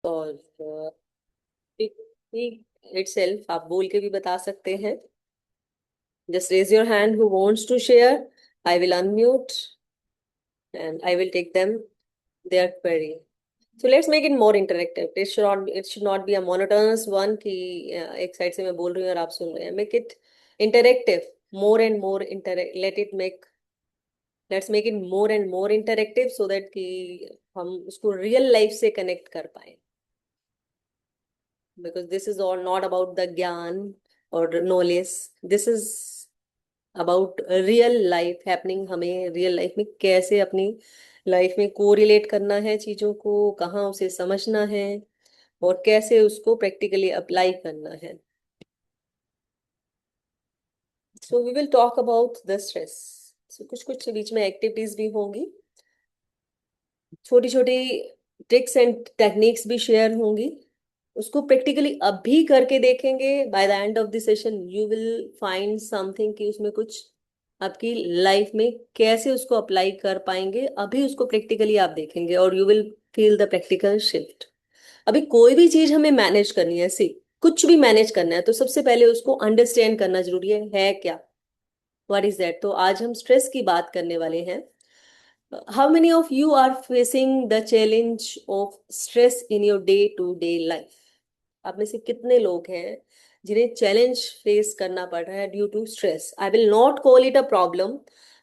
और इटसेल्फ आप बोल के भी बता सकते हैं. Just raise your hand who wants to share. I will unmute and I will take them their query. So let's make it more interactive. It should not be a monotonous one कि एक side से मैं बोल रही हूँ और आप सुन रहे हैं. Make it interactive, more and more interact. Let's make it more and more interactive so that कि हम उसको real life से connect कर पाए. Because this is all not about the ज्ञान or knowledge. This is about real life happening. हमें real life में कैसे अपनी लाइफ में कोरिलेट करना है चीजों को, कहाँ उसे समझना है और कैसे उसको प्रैक्टिकली अप्लाई करना है. So we will talk about the stress. So कुछ कुछ बीच में एक्टिविटीज भी होंगी, छोटी छोटी ट्रिक्स एंड टेक्निक्स भी शेयर होंगी. उसको प्रैक्टिकली अभी करके देखेंगे. By the end of the session you will find something कि उसमें कुछ आपकी लाइफ में कैसे उसको अप्लाई कर पाएंगे. अभी उसको प्रैक्टिकली आप देखेंगे और you will feel the practical shift. अभी कोई भी चीज हमें मैनेज करनी है, सी कुछ भी मैनेज करना है तो सबसे पहले उसको अंडरस्टैंड करना जरूरी है क्या. What is that. तो आज हम स्ट्रेस की बात करने वाले हैं. How many of you are facing the challenge of stress in your day to day life. आप में से कितने लोग हैं जिन्हें चैलेंज फेस करना पड़ रहा है due to stress. I will not call it a problem,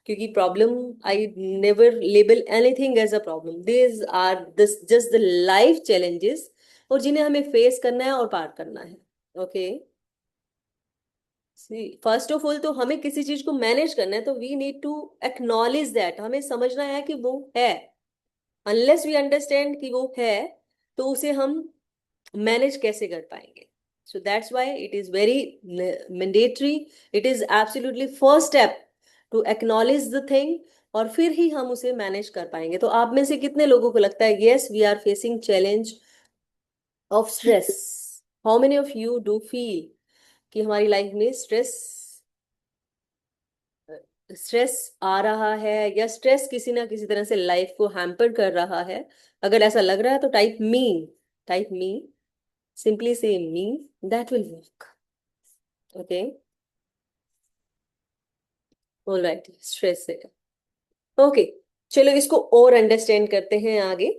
क्योंकि problem I never label anything as a problem. This are this just the life challenges और जिन्हें हमें फेस करना है और पार करना है. ओके. फर्स्ट ऑफ ऑल तो हमें किसी चीज को मैनेज करना है तो we need to acknowledge that. हमें समझना है कि वो है. अनलेस वी अंडरस्टैंड कि वो है तो उसे हम मैनेज कैसे कर पाएंगे. So that's why it is very mandatory. It is absolutely first step to acknowledge the thing और फिर ही हम उसे मैनेज कर पाएंगे. तो आप में से कितने लोगों को लगता है yes we are facing challenge of stress. How many of you do feel कि हमारी लाइफ में स्ट्रेस स्ट्रेस आ रहा है या स्ट्रेस किसी ना किसी तरह से लाइफ को हैम्पर कर रहा है. अगर ऐसा लग रहा है तो type me, simply say me. That will work. Okay. Alright. Stress है. ओके. चलो इसको और अंडरस्टैंड करते हैं आगे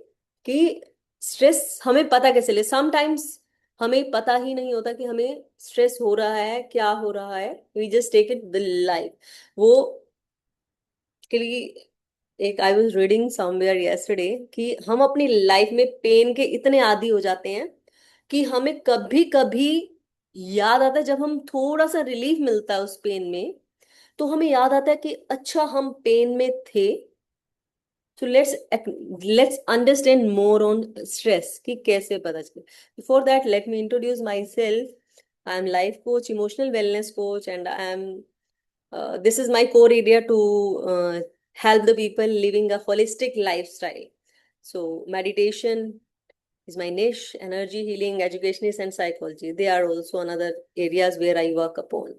कि स्ट्रेस हमें पता कैसे ले. समटाइम्स हमें पता ही नहीं होता कि हमें स्ट्रेस हो रहा है, क्या हो रहा है. We just take it the life. वो के लिए एक I was reading somewhere yesterday कि हम अपनी लाइफ में पेन के इतने आदी हो जाते हैं कि हमें कभी कभी याद आता है जब हम थोड़ा सा रिलीफ मिलता है उस पेन में तो हमें याद आता है कि अच्छा हम पेन में थे. तो let's understand more on stress कि कैसे पता चले. Before that let me introduce my self. I am life coach, emotional wellness coach and I am this is my core area to help the people living a holistic lifestyle. So meditation is my niche. Energy healing, educationist and psychology, they are also another areas where I work upon.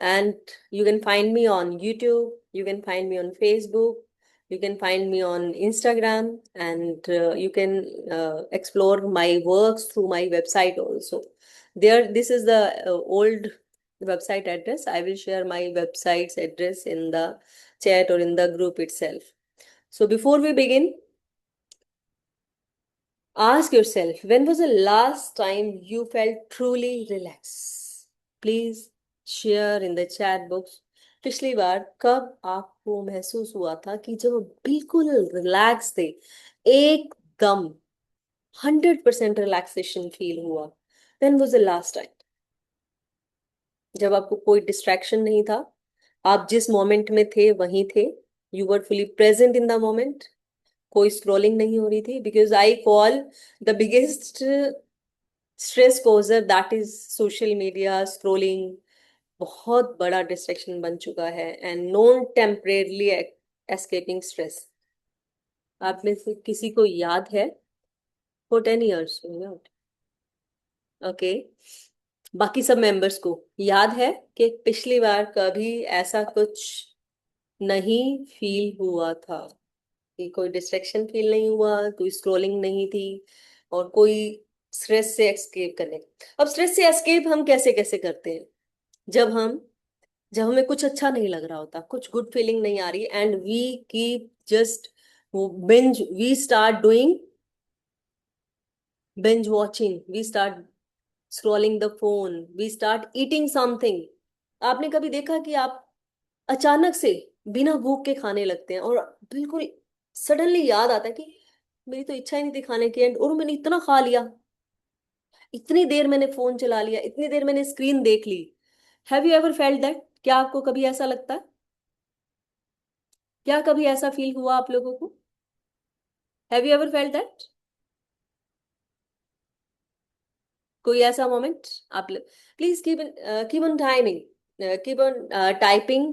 And you can find me on YouTube, you can find me on Facebook, you can find me on Instagram, and you can explore my works through my website also. There, this is the old website address. I will share my website's address in the chat or in the group itself. So before we begin, ask yourself, when was the last time you felt truly relaxed? Please share in the chat box. पिछली बार कब आपको महसूस हुआ था कि जब आप बिल्कुल रिलैक्स थे, एकदम 100% रिलैक्सेशन फील हुआ. When was the last time? जब आपको कोई डिस्ट्रैक्शन नहीं था, आप जिस मोमेंट में थे वहीं थे. You were fully present in the moment. कोई स्क्रॉलिंग नहीं हो रही थी. Because I call the biggest stress causer that is social media scrolling. बहुत बड़ा डिस्ट्रैक्शन बन चुका है and non temporarily escaping stress. आप में से किसी को याद है फॉर 10 years? ओके. बाकी सब मेंबर्स को याद है कि पिछली बार कभी ऐसा कुछ नहीं फील हुआ था कि कोई डिस्ट्रैक्शन फील नहीं हुआ, कोई स्क्रोलिंग नहीं थी, और कोई स्ट्रेस से एस्केप करने का। अब स्ट्रेस से एस्केप हम कैसे कैसे करते हैं? जब हम जब हमें कुछ अच्छा नहीं लग रहा होता, कुछ गुड फीलिंग नहीं आ रही, and we keep just binge we start doing binge watching, we start scrolling the phone, we start eating something. आपने कभी देखा कि आप अचानक से बिना भूख के खाने लगते हैं, और बिल्कुल सडनली याद आता है कि मेरी तो इच्छा ही नहीं थी खाने की, एंड और मैंने इतना खा लिया, इतनी देर मैंने फोन चला लिया, इतनी देर मैंने स्क्रीन देख ली। Have you ever felt that? क्या आपको कभी ऐसा लगता है? क्या कभी ऐसा फील हुआ आप लोगों को? Have you ever felt that? कोई ऐसा मोमेंट? आप please keep on timing, keep on typing,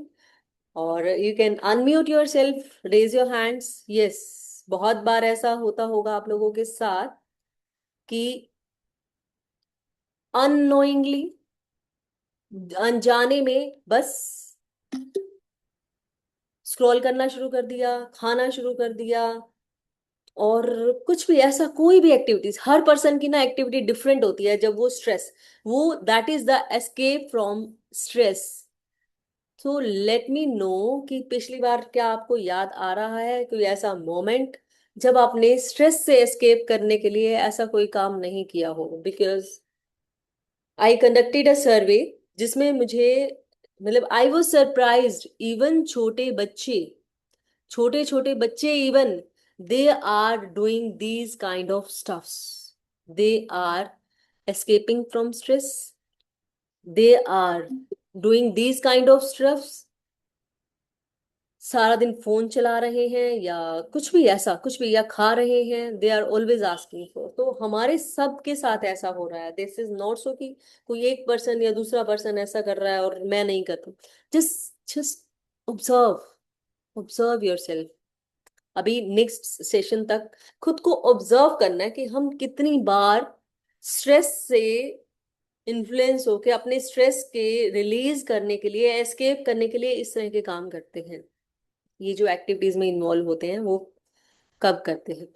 और you can unmute yourself, raise your hands. Yes, बहुत बार ऐसा होता होगा आप लोगों के साथ कि अननोइंगली, अनजाने में बस स्क्रॉल करना शुरू कर दिया, खाना शुरू कर दिया, और कुछ भी ऐसा, कोई भी एक्टिविटीज, हर पर्सन की ना एक्टिविटी डिफरेंट होती है जब वो स्ट्रेस, वो that is the escape from stress. तो लेट मी नो कि पिछली बार क्या आपको याद आ रहा है कोई ऐसा मोमेंट जब आपने स्ट्रेस से एस्केप करने के लिए ऐसा कोई काम नहीं किया हो? बिकॉज आई कंडक्टेड अ सर्वे जिसमें मुझे, मतलब आई वॉज सरप्राइज्ड, इवन छोटे छोटे बच्चे even, they are doing these kind of stuffs, दे आर escaping from stress, they are doing these kind of stuffs, सारा दिन फोन चला रहे हैं या कुछ भी ऐसा, कुछ भी, या खा रहे हैं, they are always asking for. तो हमारे सबके साथ ऐसा हो रहा है, दिस इज नॉट सो कि कोई एक पर्सन या दूसरा पर्सन ऐसा कर रहा है और मैं नहीं करता। Just observe, observe yourself. अभी नेक्स्ट सेशन तक खुद को ऑब्जर्व करना है कि हम कितनी बार स्ट्रेस से इन्फ्लुएंस होके अपने स्ट्रेस के रिलीज करने के लिए, एस्केप करने के लिए इस तरह के काम करते हैं, ये जो एक्टिविटीज में इन्वॉल्व होते हैं वो कब करते हैं।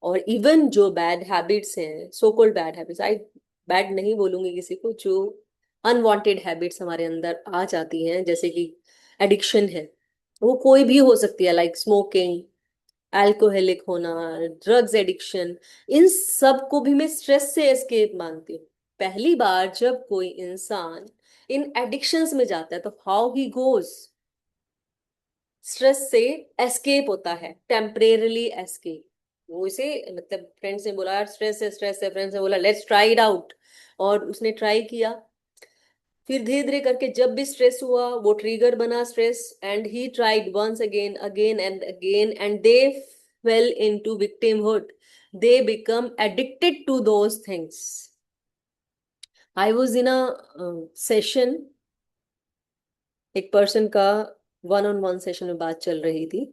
और इवन जो बैड हैबिट्स हैं, सो कॉल्ड बैड हैबिट्स, आई बैड नहीं बोलूंगी किसी को, जो अनवांटेड हैबिट्स हमारे अंदर आ जाती हैं, जैसे कि एडिक्शन है, वो कोई भी हो सकती है, लाइक स्मोकिंग, अल्कोहलिक होना, ड्रग्स एडिक्शन, इन सब को भी मैं स्ट्रेस से एस्केप मानती हूँ। पहली बार जब कोई इंसान इन एडिक्शंस में जाता है तो हाउ ही गोज, स्ट्रेस से एस्केप होता है, टेम्परेरली एस्केप। वो इसे, मतलब फ्रेंड्स ने बोला यार स्ट्रेस है, स्ट्रेस है, फ्रेंड्स ने बोला लेट्स ट्राई इट आउट, और उसने ट्राई किया, फिर धीरे धीरे करके जब भी स्ट्रेस हुआ वो ट्रिगर बना stress, and he tried once again, again and again, and they fell into victimhood, they become addicted to those things. I was in a session, एक पर्सन का वन ऑन वन सेशन में बात चल रही थी,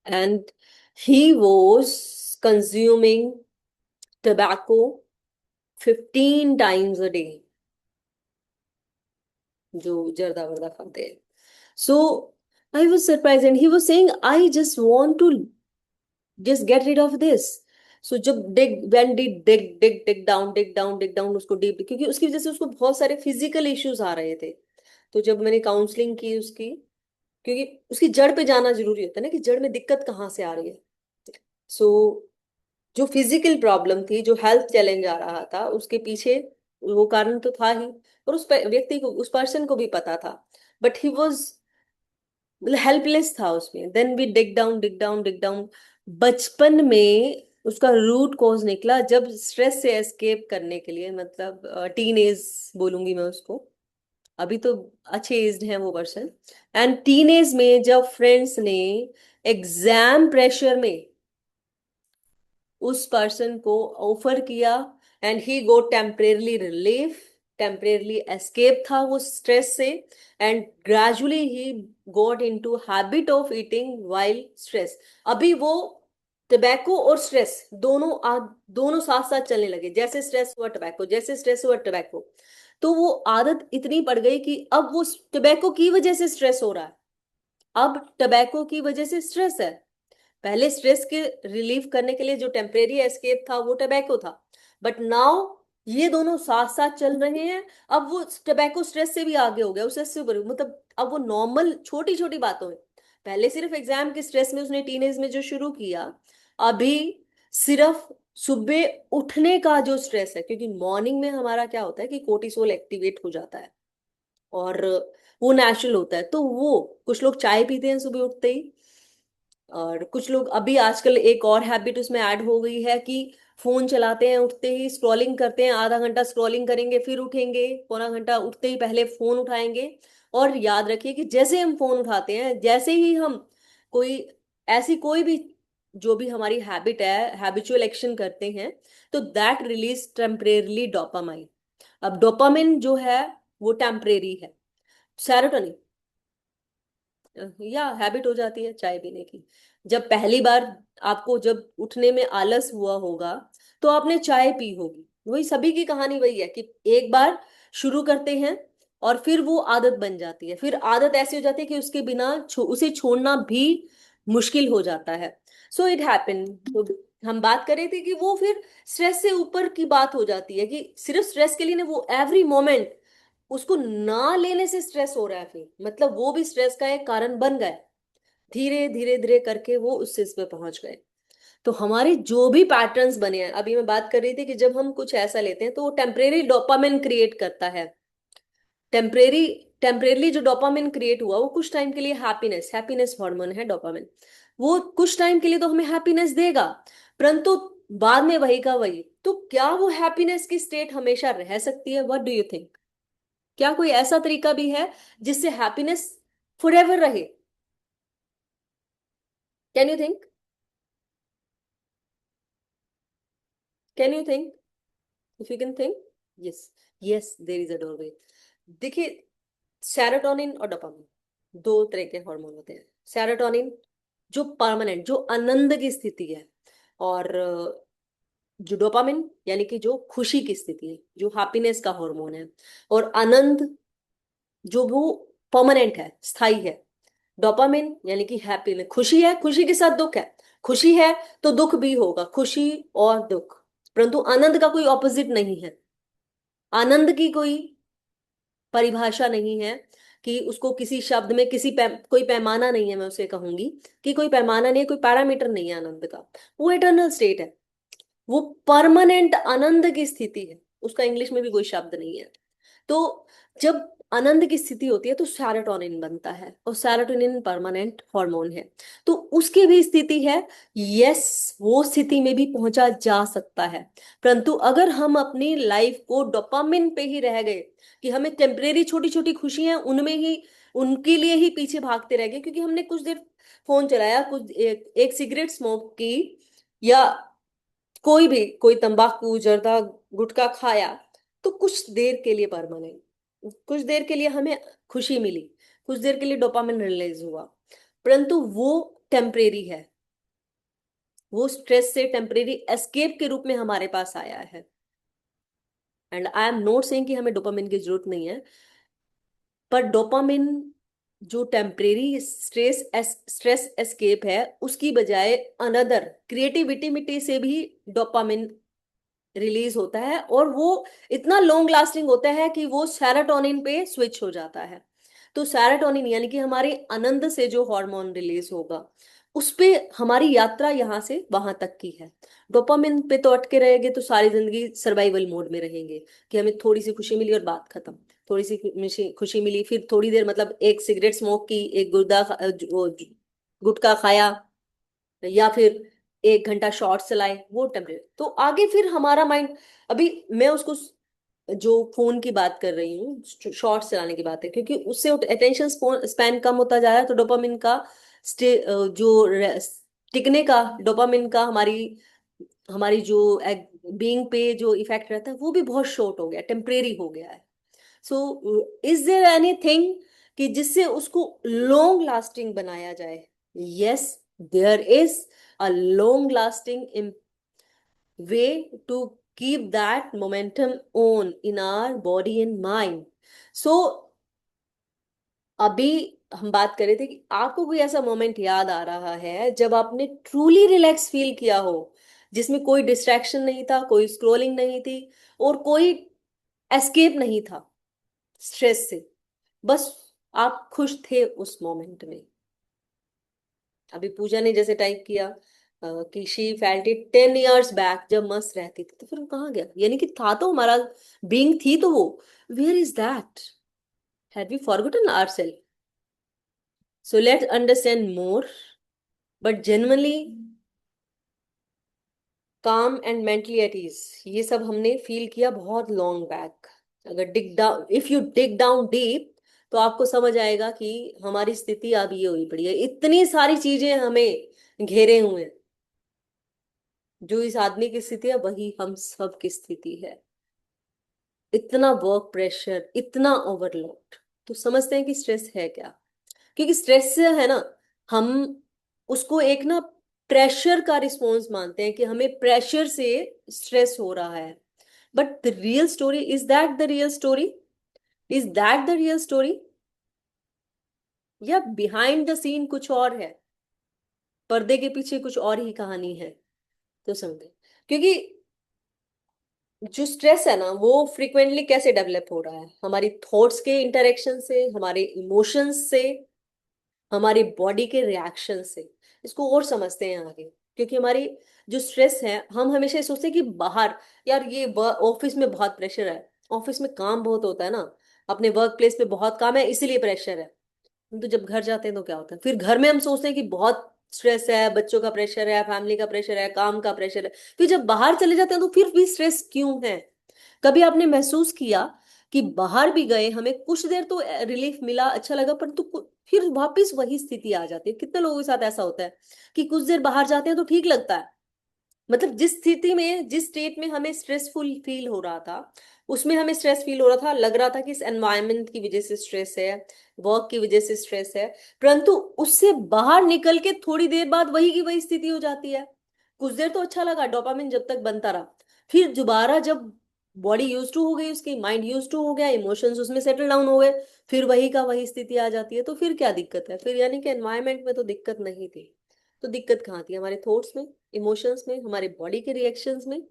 and he was consuming tobacco 15 times a day, जो जर्दा वर्दा खाते हैं। So I was surprised, and he was saying I just want to just get rid of this. So जब dig down उसको डीप, क्योंकि उसकी वजह से उसको बहुत सारे फिजिकल इश्यूज आ रहे थे। तो जब मैंने काउंसलिंग की उसकी, क्योंकि उसकी जड़ पे जाना जरूरी होता है ना, कि जड़ में दिक्कत कहाँ से आ रही है। सो जो फिजिकल प्रॉब्लम थी, जो हेल्थ चैलेंज आ रहा था, उसके पीछे वो कारण तो था ही, और उस व्यक्ति को, उस पर्सन को भी पता था, बट ही वॉज हेल्पलेस था उसमें। Then we dig down dig down, बचपन में उसका रूट कॉज निकला, जब स्ट्रेस से एस्केप करने के लिए, मतलब टीन एज बोलूंगी मैं उसको, अभी तो अच्छे एज्ड है वो पर्सन, एंड टीन एज में जब फ्रेंड्स ने एग्जाम प्रेशर में उस पर्सन को ऑफर किया, and he go temporarily relief, temporarily escape था वो स्ट्रेस से, and gradually he got into habit of eating while stress. अभी वो टबैको और स्ट्रेस दोनों साथ साथ चलने लगे, जैसे स्ट्रेस हुआ टबैको, जैसे स्ट्रेस हुआ टबैको। तो वो आदत इतनी पड़ गई कि अब वो टबैको की वजह से स्ट्रेस हो रहा है, अब टबैको की वजह से स्ट्रेस है, पहले स्ट्रेस के रिलीव करने के लिए जो टेम्परेरी एस्केप था वो टबैको था, बट नाउ ये दोनों साथ साथ चल रहे हैं। अब वो टबैको स्ट्रेस से भी आगे हो गया, उससे से ऊपर, मतलब अब वो नॉर्मल छोटी छोटी बातों में, पहले सिर्फ एग्जाम के स्ट्रेस में उसने टीनेज में जो शुरू किया, अभी सिर्फ सुबह उठने का जो स्ट्रेस है, क्योंकि मॉर्निंग में हमारा क्या होता है कि कोर्टिसोल एक्टिवेट हो जाता है, और वो नेचुरल होता है, तो वो कुछ लोग चाय पीते हैं सुबह उठते ही, और कुछ लोग अभी आजकल एक और हैबिट उसमें ऐड हो गई है कि फोन चलाते हैं उठते ही, स्क्रॉलिंग करते हैं, आधा घंटा स्क्रॉलिंग करेंगे, फिर उठेंगे, पौना घंटा उठते ही पहले फोन उठाएंगे। और याद रखिए कि जैसे हम फोन उठाते हैं, जैसे ही हम कोई ऐसी कोई भी जो भी हमारी हैबिट है, हैबिचुअल एक्शन करते हैं, तो दैट रिलीज टेम्परेरली डोपामाइन। अब डोपामिन जो है वो टेम्परेरी है। सेरोटोनिन या हैबिट हो जाती है चाय पीने की। जब पहली बार आपको जब उठने में आलस हुआ होगा, तो आपने चाय पी होगी, वही सभी की कहानी वही है कि एक बार शुरू करते हैं और फिर वो आदत बन जाती है, फिर आदत ऐसी हो जाती है कि उसके बिना उसे छोड़ना भी मुश्किल हो जाता है। So it happen. तो हम बात कर रहे थे कि वो फिर स्ट्रेस से ऊपर की बात हो जाती है कि सिर्फ स्ट्रेस के लिए ना, वो एवरी मोमेंट उसको ना लेने से स्ट्रेस हो रहा है, फिर मतलब वो भी स्ट्रेस का एक कारण बन गया। धीरे धीरे धीरे करके वो उस चीज पे पहुंच गए। तो हमारे जो भी पैटर्न्स बने हैं, अभी मैं बात कर रही थी कि जब हम कुछ ऐसा लेते हैं तो वो टेम्परेरी डोपामिन क्रिएट करता है। टेम्परेरी टेम्परेरली जो डोपामिन क्रिएट हुआ वो कुछ टाइम के लिए हैप्पीनेस, हैप्पीनेस हार्मोन है डोपामिन, वो कुछ टाइम के लिए तो हमें हैप्पीनेस देगा, परंतु बाद में वही का वही। तो क्या वो हैप्पीनेस की स्टेट हमेशा रह सकती है? What do you think? क्या कोई ऐसा तरीका भी है जिससे हैप्पीनेस फॉरएवर रहे? Can you think? Can you think? If you can think, yes, yes there is a doorway. देखिए, सेरोटोनिन और डोपामिन दो तरह के हार्मोन होते हैं। सेरोटोनिन जो परमानेंट, जो आनंद की स्थिति है, और जो डोपामिन यानी कि जो खुशी की स्थिति है, जो हैप्पीनेस का हार्मोन है। और आनंद जो वो परमानेंट है, स्थायी है। डोपामिन यानी कि हैप्पीनेस, खुशी है, खुशी के साथ दुख है, खुशी है तो दुख भी होगा, खुशी और दुख। परंतु आनंद का कोई ऑपोजिट नहीं है। आनंद की कोई परिभाषा नहीं है कि उसको किसी शब्द में कोई पैमाना नहीं है, मैं उसे कहूंगी कि कोई पैमाना नहीं है, कोई पैरामीटर नहीं है आनंद का। वो इटर्नल स्टेट है, वो परमानेंट आनंद की स्थिति है, उसका इंग्लिश में भी कोई शब्द नहीं है। तो जब आनंद की स्थिति होती है तो सेरोटोनिन बनता है, और सेरोटोनिन परमानेंट हार्मोन है। तो उसकी भी स्थिति है, यस, वो स्थिति में भी पहुंचा जा सकता है। परंतु अगर हम अपनी लाइफ को डोपामिन पे ही रह गए, कि हमें टेम्परेरी छोटी छोटी खुशियां उनमें ही, उनके लिए ही पीछे भागते रह गए, क्योंकि हमने कुछ देर फोन चलाया, कुछ एक सिगरेट स्मोक की, या कोई भी कोई तंबाकू जर्दा गुटखा खाया, तो कुछ देर के लिए परमानेंट, कुछ देर के लिए हमें खुशी मिली, कुछ देर के लिए डोपामिन रिलीज हुआ, परंतु वो टेम्परेरी है। वो स्ट्रेस से टेम्परेरी एस्केप के रूप में हमारे पास आया है। And I am not saying कि हमें डोपामिन की जरूरत नहीं है, पर डोपामिन जो टेम्परेरी स्ट्रेस एस्केप है, उसकी बजाय अनदर क्रिएटिविटी से भी डोपामिन रिलीज होता है, और वो इतना लॉन्ग लास्टिंग होता है कि वो सेरोटोनिन पे स्विच हो जाता है। तो सेरोटोनिन यानी कि हमारे आनंद से जो हार्मोन रिलीज होगा, उस पे हमारी यात्रा यहाँ से वहां तक की है। डोपामिन पे तो अटके रहेंगे तो सारी जिंदगी सर्वाइवल मोड में रहेंगे, कि हमें थोड़ी सी खुशी मिली और बात खत्म। थोड़ी सी खुशी मिली, फिर थोड़ी देर, मतलब एक सिगरेट स्मोक की, एक गुटखा खाया, या फिर एक घंटा शॉर्ट्स चलाए, वो टेम्परेरी। तो आगे फिर हमारा माइंड, अभी मैं उसको जो फोन की बात कर रही हूँ, शॉर्ट्स चलाने की बात है, क्योंकि उससे अटेंशन स्पैन कम होता जा रहा है, तो डोपामिन का जो टिकने का, डोपामिन का हमारी हमारी जो बीइंग पे जो इफेक्ट रहता है, वो भी बहुत शॉर्ट हो गया, टेम्परेरी हो गया है। सो इज देयर एनीथिंग कि जिससे उसको लॉन्ग लास्टिंग बनाया जाए? Yes, there is a long lasting way to keep that momentum on in our body and mind. So अभी हम बात कर रहे थे कि आपको कोई ऐसा मोमेंट याद आ रहा है जब आपने ट्रूली रिलैक्स फील किया हो, जिसमें कोई डिस्ट्रैक्शन नहीं था, कोई स्क्रोलिंग नहीं थी, और कोई एस्केप नहीं था स्ट्रेस से, बस आप खुश थे उस मोमेंट में। अभी पूजा ने जैसे टाइप किया कि she felt it 10 years back जब मस्त रहती थी, तो फिर वो कहाँ गया? यानी कि था तो हमारा, बीइंग थी तो वो, where is that? Had we forgotten ourself? So let's understand more, but genuinely calm and mentally at ease, ये सब हमने फील किया बहुत लॉन्ग बैक। अगर dig down, if you dig down deep, तो आपको समझ आएगा कि हमारी स्थिति अब ये हुई पड़ी है, इतनी सारी चीजें हमें घेरे हुए हैं। जो इस आदमी की स्थिति है वही हम सब की स्थिति है। इतना वर्क प्रेशर, इतना ओवरलोड, तो समझते हैं कि स्ट्रेस है क्या। क्योंकि स्ट्रेस से है ना, हम उसको एक ना प्रेशर का रिस्पॉन्स मानते हैं कि हमें प्रेशर से स्ट्रेस हो रहा है। But the real story, is that the real story? Is that the real story? या बिहाइंड द सीन कुछ और है, पर्दे के पीछे कुछ और ही कहानी है? तो समझे, क्योंकि जो स्ट्रेस है ना, वो फ्रिक्वेंटली कैसे डेवलप हो रहा है? हमारी थॉट्स के इंटरेक्शन से, हमारे इमोशंस से, हमारी बॉडी के रिएक्शन से। इसको और समझते हैं आगे। क्योंकि हमारी जो स्ट्रेस है, हम हमेशा ये सोचते हैं कि बाहर, यार ये ऑफिस में बहुत प्रेशर है, ऑफिस में काम बहुत होता है ना, अपने वर्क प्लेस पे बहुत काम है इसलिए प्रेशर है। तो जब घर जाते हैं तो क्या होता है? फिर घर में हम सोचते हैं कि बहुत स्ट्रेस है, बच्चों का प्रेशर है, फैमिली का प्रेशर है, काम का प्रेशर है। फिर जब बाहर चले जाते हैं तो फिर भी स्ट्रेस क्यों है? कभी आपने महसूस किया कि बाहर भी गए, हमें कुछ देर तो रिलीफ मिला, अच्छा लगा, परंतु फिर वापस वही स्थिति आ जाती है? कितने लोगों के साथ ऐसा होता है कि कुछ देर बाहर जाते हैं तो ठीक लगता है, मतलब जिस स्थिति में, जिस स्टेट में हमें स्ट्रेसफुल फील हो रहा था, उसमें हमें स्ट्रेस फील हो रहा था, लग रहा था कि इस एनवायरनमेंट की वजह से स्ट्रेस है, वर्क की वजह से स्ट्रेस है, परंतु उससे बाहर निकल के थोड़ी देर बाद वही की वही स्थिति हो जाती है। कुछ देर तो अच्छा लगा, डोपामिन जब तक बनता रहा, फिर दोबारा जब बॉडी यूज टू हो गई, उसकी माइंड यूज टू हो गया, इमोशंस उसमें सेटल डाउन हो गए, फिर वही का वही स्थिति आ जाती है। तो फिर क्या दिक्कत है? फिर यानी कि एनवायरनमेंट में तो दिक्कत नहीं थी, तो दिक्कत कहाँ थी? हमारे थॉट्स में, इमोशंस में, हमारे बॉडी के रिएक्शंस में।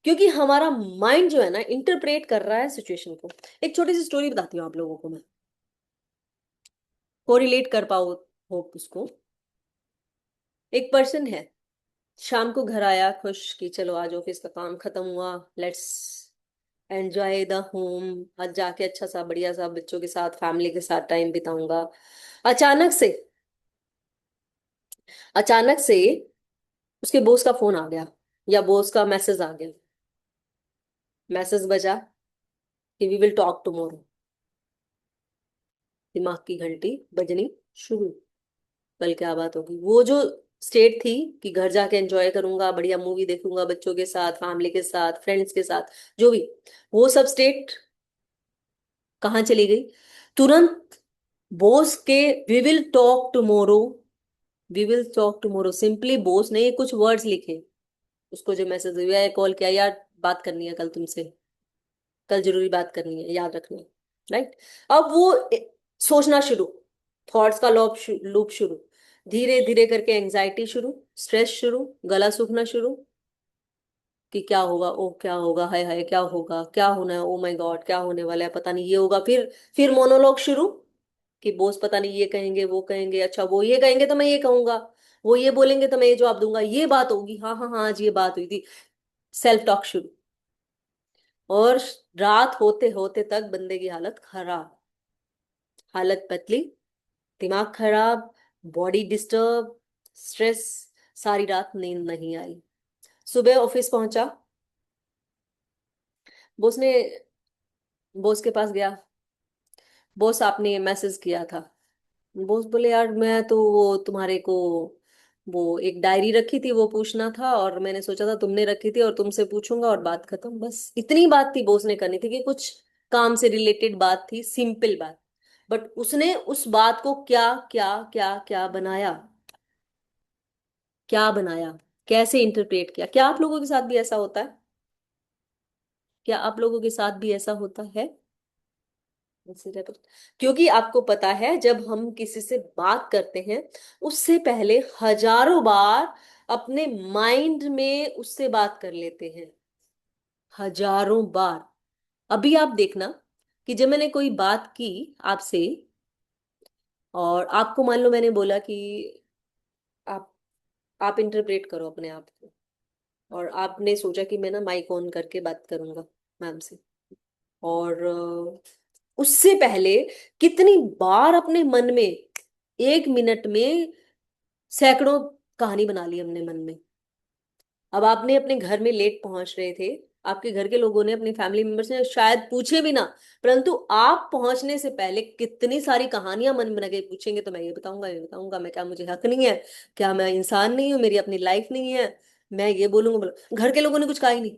क्योंकि हमारा माइंड जो है ना, इंटरप्रेट कर रहा है सिचुएशन को। एक छोटी सी स्टोरी बताती हूँ आप लोगों को मैं, को रिलेट कर पाओ, होप उसको। एक पर्सन है, शाम को घर आया खुश कि चलो आज ऑफिस का काम खत्म हुआ, लेट्स एंजॉय द होम, आज जाके अच्छा सा बढ़िया सा बच्चों के साथ, फैमिली के साथ टाइम बिताऊंगा। अचानक से, अचानक से उसके बॉस का फोन आ गया, या बॉस का मैसेज आ गया। मैसेज बजा कि वी विल टॉक टुमारो। दिमाग की घंटी बजनी शुरू, कल क्या बात होगी? वो जो स्टेट थी कि घर जाके एंजॉय करूंगा, बढ़िया मूवी देखूंगा बच्चों के साथ, फैमिली के साथ, फ्रेंड्स के साथ, जो भी, वो सब स्टेट कहाँ चली गई? तुरंत बॉस के we will talk tomorrow, we will talk tomorrow, simply boss ने कुछ वर्ड्स लिखे, उसको जो मैसेज हुआ है, कॉल किया, यार बात करनी है कल तुमसे, कल जरूरी बात करनी है, याद रखना। राइट? अब वो सोचना शुरू, थॉट्स का लूप शुरू, धीरे धीरे करके एंजाइटी शुरू, स्ट्रेस शुरू, गला सूखना शुरू, कि क्या होगा, ओ क्या होगा, हाय हाय क्या होगा, क्या होना है, ओ माय गॉड क्या होने वाला है, पता नहीं ये होगा। फिर मोनोलॉग शुरू, कि बॉस पता नहीं ये कहेंगे, वो कहेंगे, अच्छा वो ये कहेंगे तो मैं ये कहूंगा, वो ये बोलेंगे तो मैं ये जवाब दूंगा, ये बात होगी, हाँ हाँ हाँ आज ये बात हुई थी। सेल्फ टॉक शुरू, और रात होते होते तक बंदे की हालत खराब, हालत पतली, दिमाग खराब, बॉडी डिस्टर्ब, स्ट्रेस, सारी रात नींद नहीं आई। सुबह ऑफिस पहुंचा, बॉस ने, बॉस के पास गया, बॉस आपने मैसेज किया था। बॉस बोले, यार मैं तो वो तुम्हारे को, वो एक डायरी रखी थी वो पूछना था, और मैंने सोचा था तुमने रखी थी और तुमसे पूछूंगा और बात खत्म, बस इतनी बात थी बॉस ने करनी थी, कि कुछ काम से रिलेटेड बात थी, सिंपल बात। बट उसने उस बात को क्या क्या क्या क्या बनाया, क्या बनाया, कैसे इंटरप्रेट किया? क्या आप लोगों के साथ भी ऐसा होता है? क्या आप लोगों के साथ भी ऐसा होता है? ऐसे क्योंकि आपको पता है जब हम किसी से बात करते हैं उससे पहले हजारों बार अपने माइंड में उससे बात कर लेते हैं, हजारों बार। अभी आप देखना कि जब मैंने कोई बात की आपसे, और आपको मान लो मैंने बोला कि आप आप इंटरप्रेट करो अपने आप को, और आपने सोचा कि मैं ना माइक ऑन करके बात करूंगा मैम से, और उससे पहले कितनी बार अपने मन में 1 मिनट में सैकड़ों कहानी बना ली हमने मन में। अब आपने अपने घर में लेट पहुंच रहे थे, आपके घर के लोगों ने, अपनी फैमिली मेंबर्स ने शायद पूछे भी ना, परंतु आप पहुंचने से पहले कितनी सारी कहानियां मन में बना के पूछेंगे तो मैं ये बताऊंगा, ये बताऊंगा, मैं क्या, मुझे हक नहीं है क्या, मैं इंसान नहीं हूँ, मेरी अपनी लाइफ नहीं है, मैं ये बोलूंगा घर के लोगों ने कुछ कहा ही नहीं।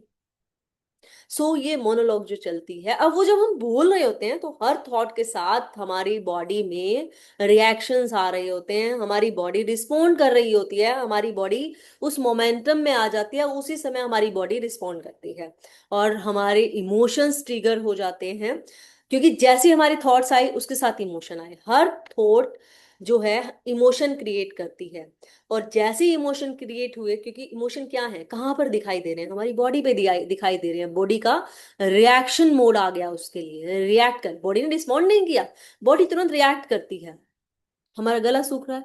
सो ये मोनोलॉग जो चलती है, अब वो जब हम बोल रहे होते हैं तो हर थॉट के साथ हमारी बॉडी में रिएक्शंस आ रहे होते हैं, हमारी बॉडी रिस्पोंड कर रही होती है, हमारी बॉडी उस मोमेंटम में आ जाती है, उसी समय हमारी बॉडी रिस्पोंड करती है और हमारे इमोशंस ट्रिगर हो जाते हैं। क्योंकि जैसे हमारी थॉट्स आई उसके साथ इमोशन आए, हर थॉट जो है इमोशन क्रिएट करती है। और जैसे ही इमोशन क्रिएट हुए, क्योंकि इमोशन क्या है, कहाँ पर दिखाई दे रहे हैं, हमारी बॉडी पे दिखाई दे रहे हैं, बॉडी का रिएक्शन मोड आ गया उसके लिए, रिएक्ट कर, बॉडी ने रिस्पॉन्ड नहीं किया, बॉडी तुरंत रिएक्ट करती है। हमारा गला सूख रहा है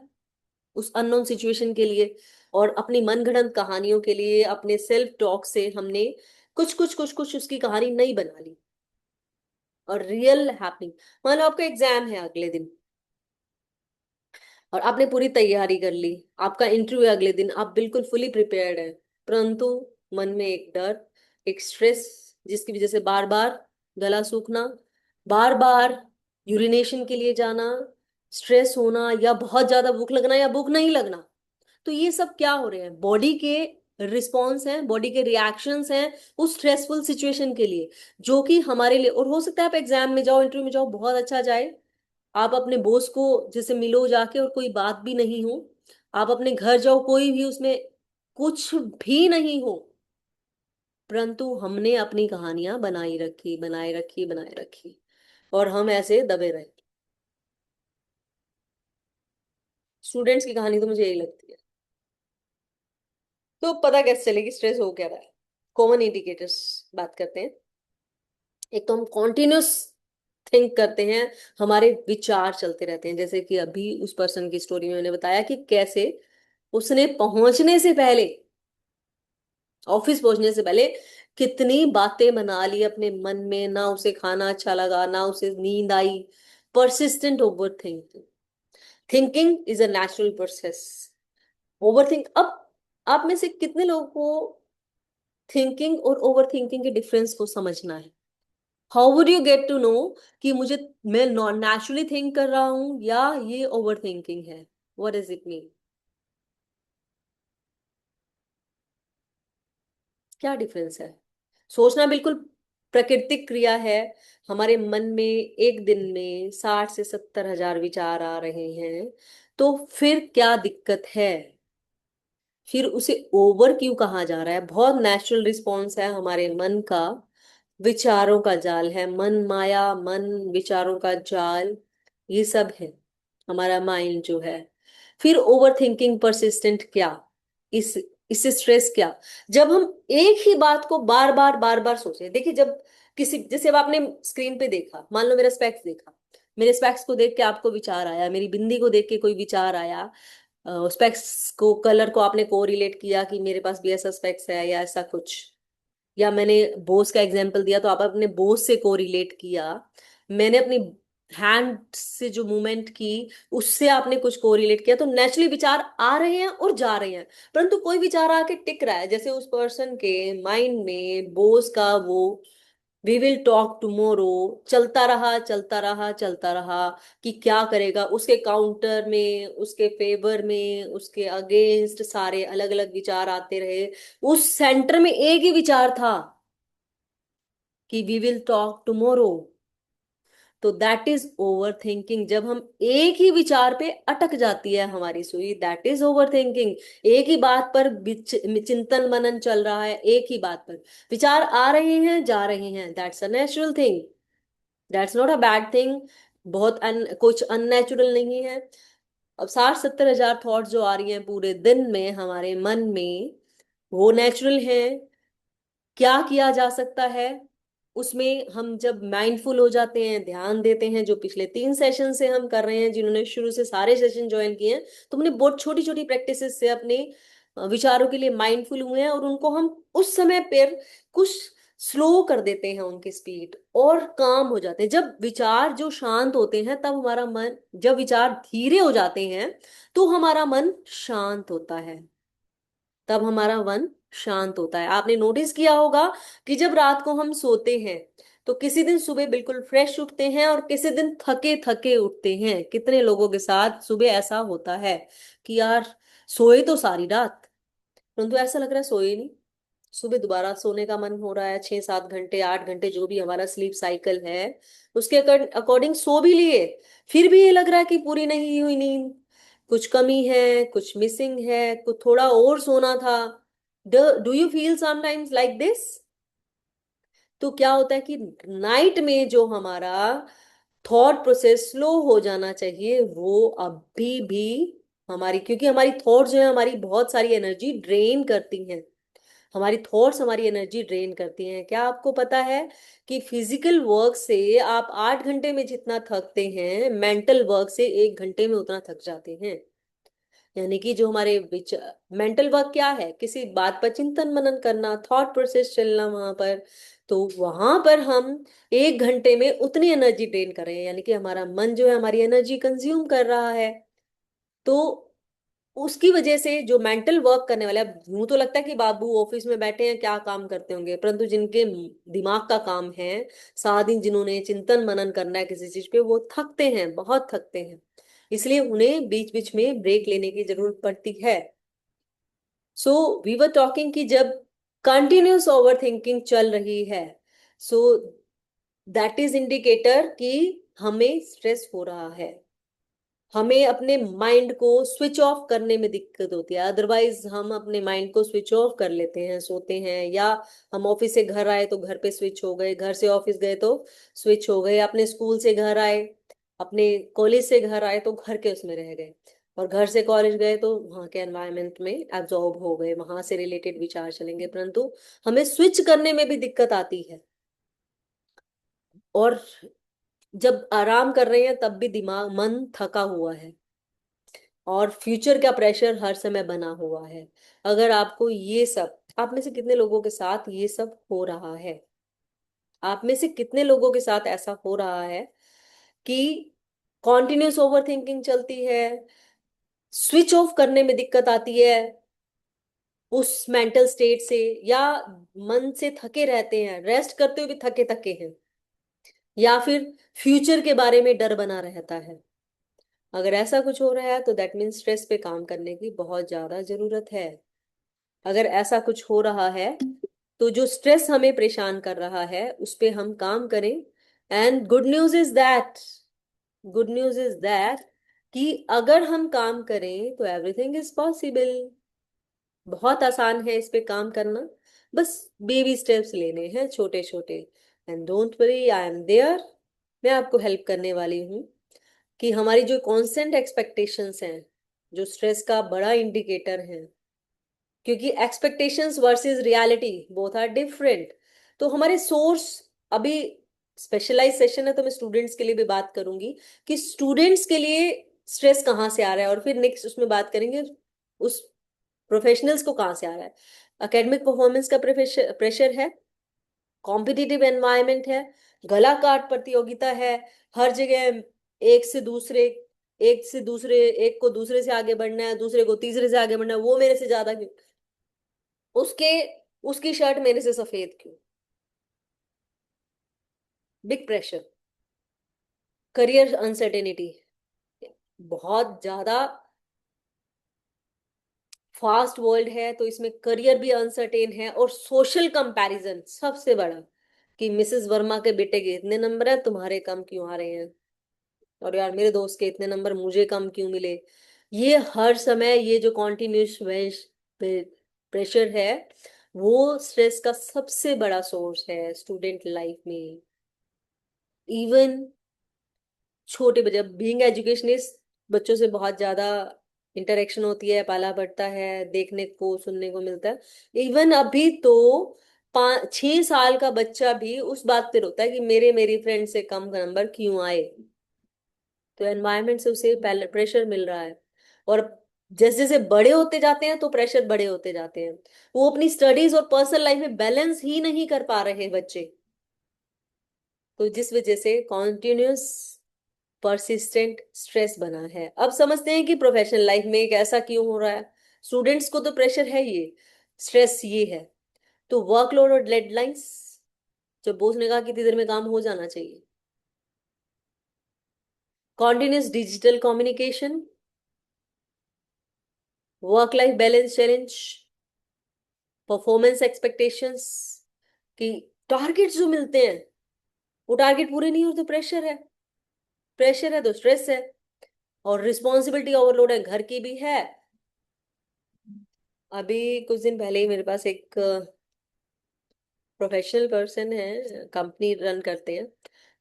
उस अननोन सिचुएशन के लिए, और अपनी मनगढ़ंत कहानियों के लिए, अपने सेल्फ टॉक से हमने कुछ कुछ कुछ कुछ उसकी कहानी नहीं बना ली। और रियल हैपनिंग, मान लो आपका एग्जाम है अगले दिन और आपने पूरी तैयारी कर ली, आपका इंटरव्यू है अगले दिन, आप बिल्कुल फुली प्रिपेयर्ड हैं, परंतु मन में एक डर, एक स्ट्रेस, जिसकी वजह से बार बार गला सूखना, बार बार यूरिनेशन के लिए जाना, स्ट्रेस होना, या बहुत ज्यादा भूख लगना या भूख नहीं लगना। तो ये सब क्या हो रहे हैं, बॉडी के रिस्पॉन्स हैं, बॉडी के रिएक्शंस हैं उस स्ट्रेसफुल सिचुएशन के लिए, जो कि हमारे लिए, और हो सकता है आप एग्जाम में जाओ, इंटरव्यू में जाओ, बहुत अच्छा जाए, आप अपने बॉस को जैसे मिलो जाके और कोई बात भी नहीं हो, आप अपने घर जाओ कोई भी उसमें कुछ भी नहीं हो, परंतु हमने अपनी कहानियां बनाई रखी, बनाए रखी, बनाए रखी, और हम ऐसे दबे रहे। स्टूडेंट्स की कहानी तो मुझे यही लगती है। तो पता कैसे चलेगी स्ट्रेस हो क्या रहा है? कॉमन इंडिकेटर्स बात करते हैं। एक तो हम कॉन्टिन्यूस थिंक करते हैं, हमारे विचार चलते रहते हैं, जैसे कि अभी उस पर्सन की स्टोरी में मैंने बताया कि कैसे उसने पहुंचने से पहले, ऑफिस पहुंचने से पहले कितनी बातें बना ली अपने मन में, ना उसे खाना अच्छा लगा, ना उसे नींद आई। Persistent overthinking, thinking is a natural process. Overthink, अब आप में से कितने लोगों को थिंकिंग और ओवर थिंकिंग के डिफरेंस को समझना है? How would you get to know कि मुझे, मैं नॉन नेचुरली थिंक कर रहा हूं या ये ओवर थिंकिंग है? What does it mean? क्या डिफरेंस है? सोचना बिल्कुल प्राकृतिक क्रिया है। हमारे मन में एक दिन में 60 से 70 हजार विचार आ रहे हैं, तो फिर क्या दिक्कत है? फिर उसे ओवर क्यों कहा जा रहा है? बहुत नेचुरल रिस्पॉन्स है हमारे मन का, विचारों का जाल है, मन माया, मन विचारों का जाल, ये सब है हमारा माइंड जो है। फिर ओवर थिंकिंग, परसिस्टेंट क्या, इस इससे स्ट्रेस क्या? जब हम एक ही बात को बार बार बार बार सोचें, देखिए जब किसी, जैसे अब आपने स्क्रीन पे देखा, मान लो मेरा स्पेक्स देखा, मेरे स्पेक्स को देख के आपको विचार आया, मेरी बिंदी को देख के कोई विचार आया, स्पेक्स को, कलर को आपने को रिलेट किया कि मेरे पास भी ऐसा स्पेक्स है या ऐसा कुछ, या मैंने बोस का एग्जांपल दिया तो आप अपने बोस से को रिलेट किया, मैंने अपनी हैंड से जो मूवमेंट की उससे आपने कुछ को रिलेट किया, तो नेचुरली विचार आ रहे हैं और जा रहे हैं, परंतु कोई विचार आके टिक रहा है, जैसे उस पर्सन के माइंड में बोस का वो वी विल टॉक टुमारो चलता रहा, चलता रहा, चलता रहा, कि क्या करेगा, उसके काउंटर में, उसके फेवर में, उसके अगेंस्ट सारे अलग अलग विचार आते रहे। उस सेंटर में एक ही विचार था कि वी विल टॉक टुमारो। तो दैट इज ओवर थिंकिंग, जब हम एक ही विचार पे अटक जाती है हमारी सुई, दैट इज ओवर थिंकिंग। एक ही बात पर चिंतन मनन चल रहा है, एक ही बात पर विचार आ रहे हैं, जा रहे हैं, that's a natural thing. That's not a bad thing. बहुत कुछ अननेचुरल नहीं है। अब 60-70 हजार थॉट्स जो आ रही हैं पूरे दिन में हमारे मन में, वो नेचुरल है। क्या किया जा सकता है उसमें? हम जब माइंडफुल हो जाते हैं, ध्यान देते हैं, जो पिछले 3 सेशन से हम कर रहे हैं, जिन्होंने शुरू से सारे सेशन ज्वाइन किए हैं, तो हमने बहुत छोटी छोटी प्रैक्टिसेस से अपने विचारों के लिए माइंडफुल हुए हैं, और उनको हम उस समय पर कुछ स्लो कर देते हैं उनकी स्पीड, और काम हो जाते हैं। जब विचार जो शांत होते हैं तब हमारा मन, जब विचार धीरे हो जाते हैं तो हमारा मन शांत होता है, तब हमारा मन शांत होता है। आपने नोटिस किया होगा कि जब रात को हम सोते हैं तो किसी दिन सुबह बिल्कुल फ्रेश उठते हैं, और किसी दिन थके थके उठते हैं। कितने लोगों के साथ सुबह ऐसा होता है कि यार सोए तो सारी रात, परंतु ऐसा लग रहा है सोए नहीं। सुबह दोबारा सोने का मन हो रहा है, 6-7 घंटे 8 घंटे जो भी हमारा स्लीप साइकिल है उसके अकॉर्डिंग सो भी लिए, फिर भी ये लग रहा है कि पूरी नहीं हुई नींद, कुछ कमी है, कुछ मिसिंग है, कुछ थोड़ा और सोना था। Do you feel sometimes like this? तो क्या होता है कि नाइट में जो हमारा थॉट प्रोसेस स्लो हो जाना चाहिए, वो अभी भी हमारी, क्योंकि हमारी थॉट जो है हमारी बहुत सारी एनर्जी ड्रेन करती हैं। हमारी थॉट्स हमारी एनर्जी ड्रेन करती हैं। क्या आपको पता है कि फिजिकल वर्क से आप 8 घंटे में जितना थकते हैं, मेंटल वर्क से 1 घंटे में उतना थक जाते हैं। यानी कि जो हमारे विचार, मेंटल वर्क क्या है? किसी बात पर चिंतन मनन करना, थॉट प्रोसेस चलना वहां पर, तो वहां पर हम 1 घंटे में उतनी एनर्जी ड्रेन कर रहे हैं, यानी कि हमारा मन जो है हमारी एनर्जी कंज्यूम कर रहा है। तो उसकी वजह से जो मेंटल वर्क करने वाले, अब यूं तो लगता है कि बाबू ऑफिस में बैठे हैं क्या काम करते होंगे, परंतु जिनके दिमाग का काम है, सारा दिन जिन्होंने चिंतन मनन करना है किसी चीज पे, वो थकते हैं, बहुत थकते हैं। इसलिए उन्हें बीच बीच में ब्रेक लेने की जरूरत पड़ती है। सो वी वर टॉकिंग कि जब कंटिन्यूस ओवर थिंकिंग चल रही है, सो दैट इज इंडिकेटर कि हमें स्ट्रेस हो रहा है। हमें अपने माइंड को स्विच ऑफ करने में दिक्कत होती है। अदरवाइज हम अपने माइंड को स्विच ऑफ कर लेते हैं, सोते हैं, या हम ऑफिस से घर आए तो घर पे स्विच हो गए, घर से ऑफिस गए तो स्विच हो गए, अपने स्कूल से घर आए, अपने कॉलेज से घर आए तो घर के उसमें रह गए, और घर से कॉलेज गए तो वहां के एनवायरनमेंट में एब्जॉर्ब हो गए, वहां से रिलेटेड विचार चलेंगे, परंतु हमें स्विच करने में भी दिक्कत आती है। और जब आराम कर रहे हैं तब भी दिमाग, मन थका हुआ है, और फ्यूचर का प्रेशर हर समय बना हुआ है। अगर आपको ये सब, आप में से कितने लोगों के साथ ये सब हो रहा है? आप में से कितने लोगों के साथ ऐसा हो रहा है कि कॉन्टिन्यूस ओवर थिंकिंग चलती है, स्विच ऑफ करने में दिक्कत आती है उस मेंटल स्टेट से, या मन से थके रहते हैं, रेस्ट करते हुए भी थके थके हैं, या फिर फ्यूचर के बारे में डर बना रहता है? अगर ऐसा कुछ हो रहा है तो दैट मीन्स स्ट्रेस पे काम करने की बहुत ज्यादा जरूरत है। अगर ऐसा कुछ हो रहा है तो जो स्ट्रेस हमें परेशान कर रहा है उस पे हम काम करें। And good news is that कि अगर हम काम करें तो एवरीथिंग इज पॉसिबल। बहुत आसान है इस पे काम करना, बस बेबी स्टेप्स लेने हैं छोटे छोटे। And don't worry, I am there. मैं आपको हेल्प करने वाली हूँ कि हमारी जो कॉन्स्टेंट एक्सपेक्टेशंस हैं, जो स्ट्रेस का बड़ा इंडिकेटर है, क्योंकि expectations versus reality both are different. तो हमारे सोर्स, अभी स्पेशलाइज सेशन है तो मैं स्टूडेंट्स के लिए भी बात करूंगी कि स्टूडेंट्स के लिए स्ट्रेस कहाँ से आ रहा है, और फिर नेक्स्ट उसमें बात करेंगे उस प्रोफेशनल्स को कहाँ से आ रहा है। एकेडमिक परफॉर्मेंस का प्रेशर है, कॉम्पिटिटिव एनवायरनमेंट है, गला काट प्रतियोगिता है, हर जगह एक से दूसरे, एक को दूसरे से आगे बढ़ना है, दूसरे को तीसरे से आगे बढ़ना है, वो मेरे से ज्यादा क्यों, उसके उसकी शर्ट मेरे से सफेद क्यों। बिग प्रेशर, करियर अनसर्टेनिटी, बहुत ज्यादा फास्ट वर्ल्ड है तो इसमें करियर भी अनसर्टेन है, और सोशल कंपैरिजन सबसे बड़ा, कि मिसेस वर्मा के बेटे के इतने नंबर है, तुम्हारे कम क्यों आ रहे हैं, और यार मेरे दोस्त के इतने नंबर, मुझे कम क्यों मिले। ये हर समय ये जो कॉन्टिन्यूस प्रेशर है, वो स्ट्रेस का सबसे बड़ा सोर्स है स्टूडेंट लाइफ में। इवन छोटे बच्चे, बीइंग एजुकेशनिस्ट, बच्चों से बहुत ज्यादा इंटरेक्शन होती है, पाला पड़ता है, देखने को सुनने को मिलता है। इवन अभी तो 5 6 साल का बच्चा भी उस बात पे रोता है कि मेरी फ्रेंड से कम नंबर क्यों आए। तो एनवायरनमेंट से उसे प्रेशर मिल रहा है। और जैसे जैसे बड़े होते जाते हैं तो प्रेशर बड़े होते जाते हैं। वो अपनी स्टडीज और पर्सनल लाइफ में बैलेंस ही नहीं कर पा रहे बच्चे। तो जिस वजह से कॉन्टिन्यूस परसिस्टेंट स्ट्रेस बना है। अब समझते हैं कि प्रोफेशनल लाइफ में एक ऐसा क्यों हो रहा है। स्टूडेंट्स को तो प्रेशर है, ये स्ट्रेस ये है। तो वर्कलोड और डेडलाइंस, जब बॉस ने कहा कि इतनी देर में काम हो जाना चाहिए। Continuous digital communication, work life balance challenge, performance expectations, कि टारगेट्स जो मिलते हैं वो टारगेट पूरे नहीं होते, प्रेशर है। प्रेशर है तो स्ट्रेस है। और रिस्पॉन्सिबिलिटी ओवरलोड है, घर की भी है। अभी कुछ दिन पहले ही मेरे पास एक प्रोफेशनल पर्सन है, कंपनी रन करते हैं।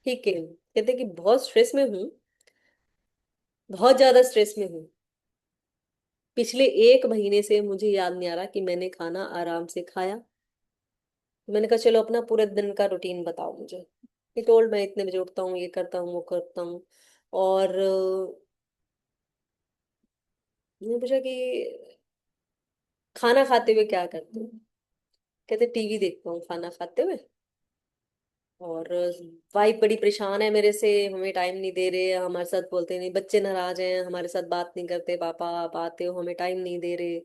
ठीक है, कहते हैं कि बहुत स्ट्रेस में हूँ, बहुत ज्यादा स्ट्रेस में हूँ। पिछले 1 महीने से मुझे याद नहीं आ रहा कि मैंने खाना आराम से खाया। मैंने कहा चलो अपना पूरे दिन का रूटीन बताओ मुझे। ये टोल्ड, मैं इतने बजे उठता हूँ, ये करता हूँ, वो करता हूँ। और मैंने पूछा कि खाना खाते हुए क्या करते हो। कहते टीवी देखता हूँ खाना खाते हुए। और वाइफ बड़ी परेशान है मेरे से, हमें टाइम नहीं दे रहे, हमारे साथ बोलते नहीं, बच्चे नाराज हैं, हमारे साथ बात नहीं करते, पापा आप आते हो हमें टाइम नहीं दे रहे।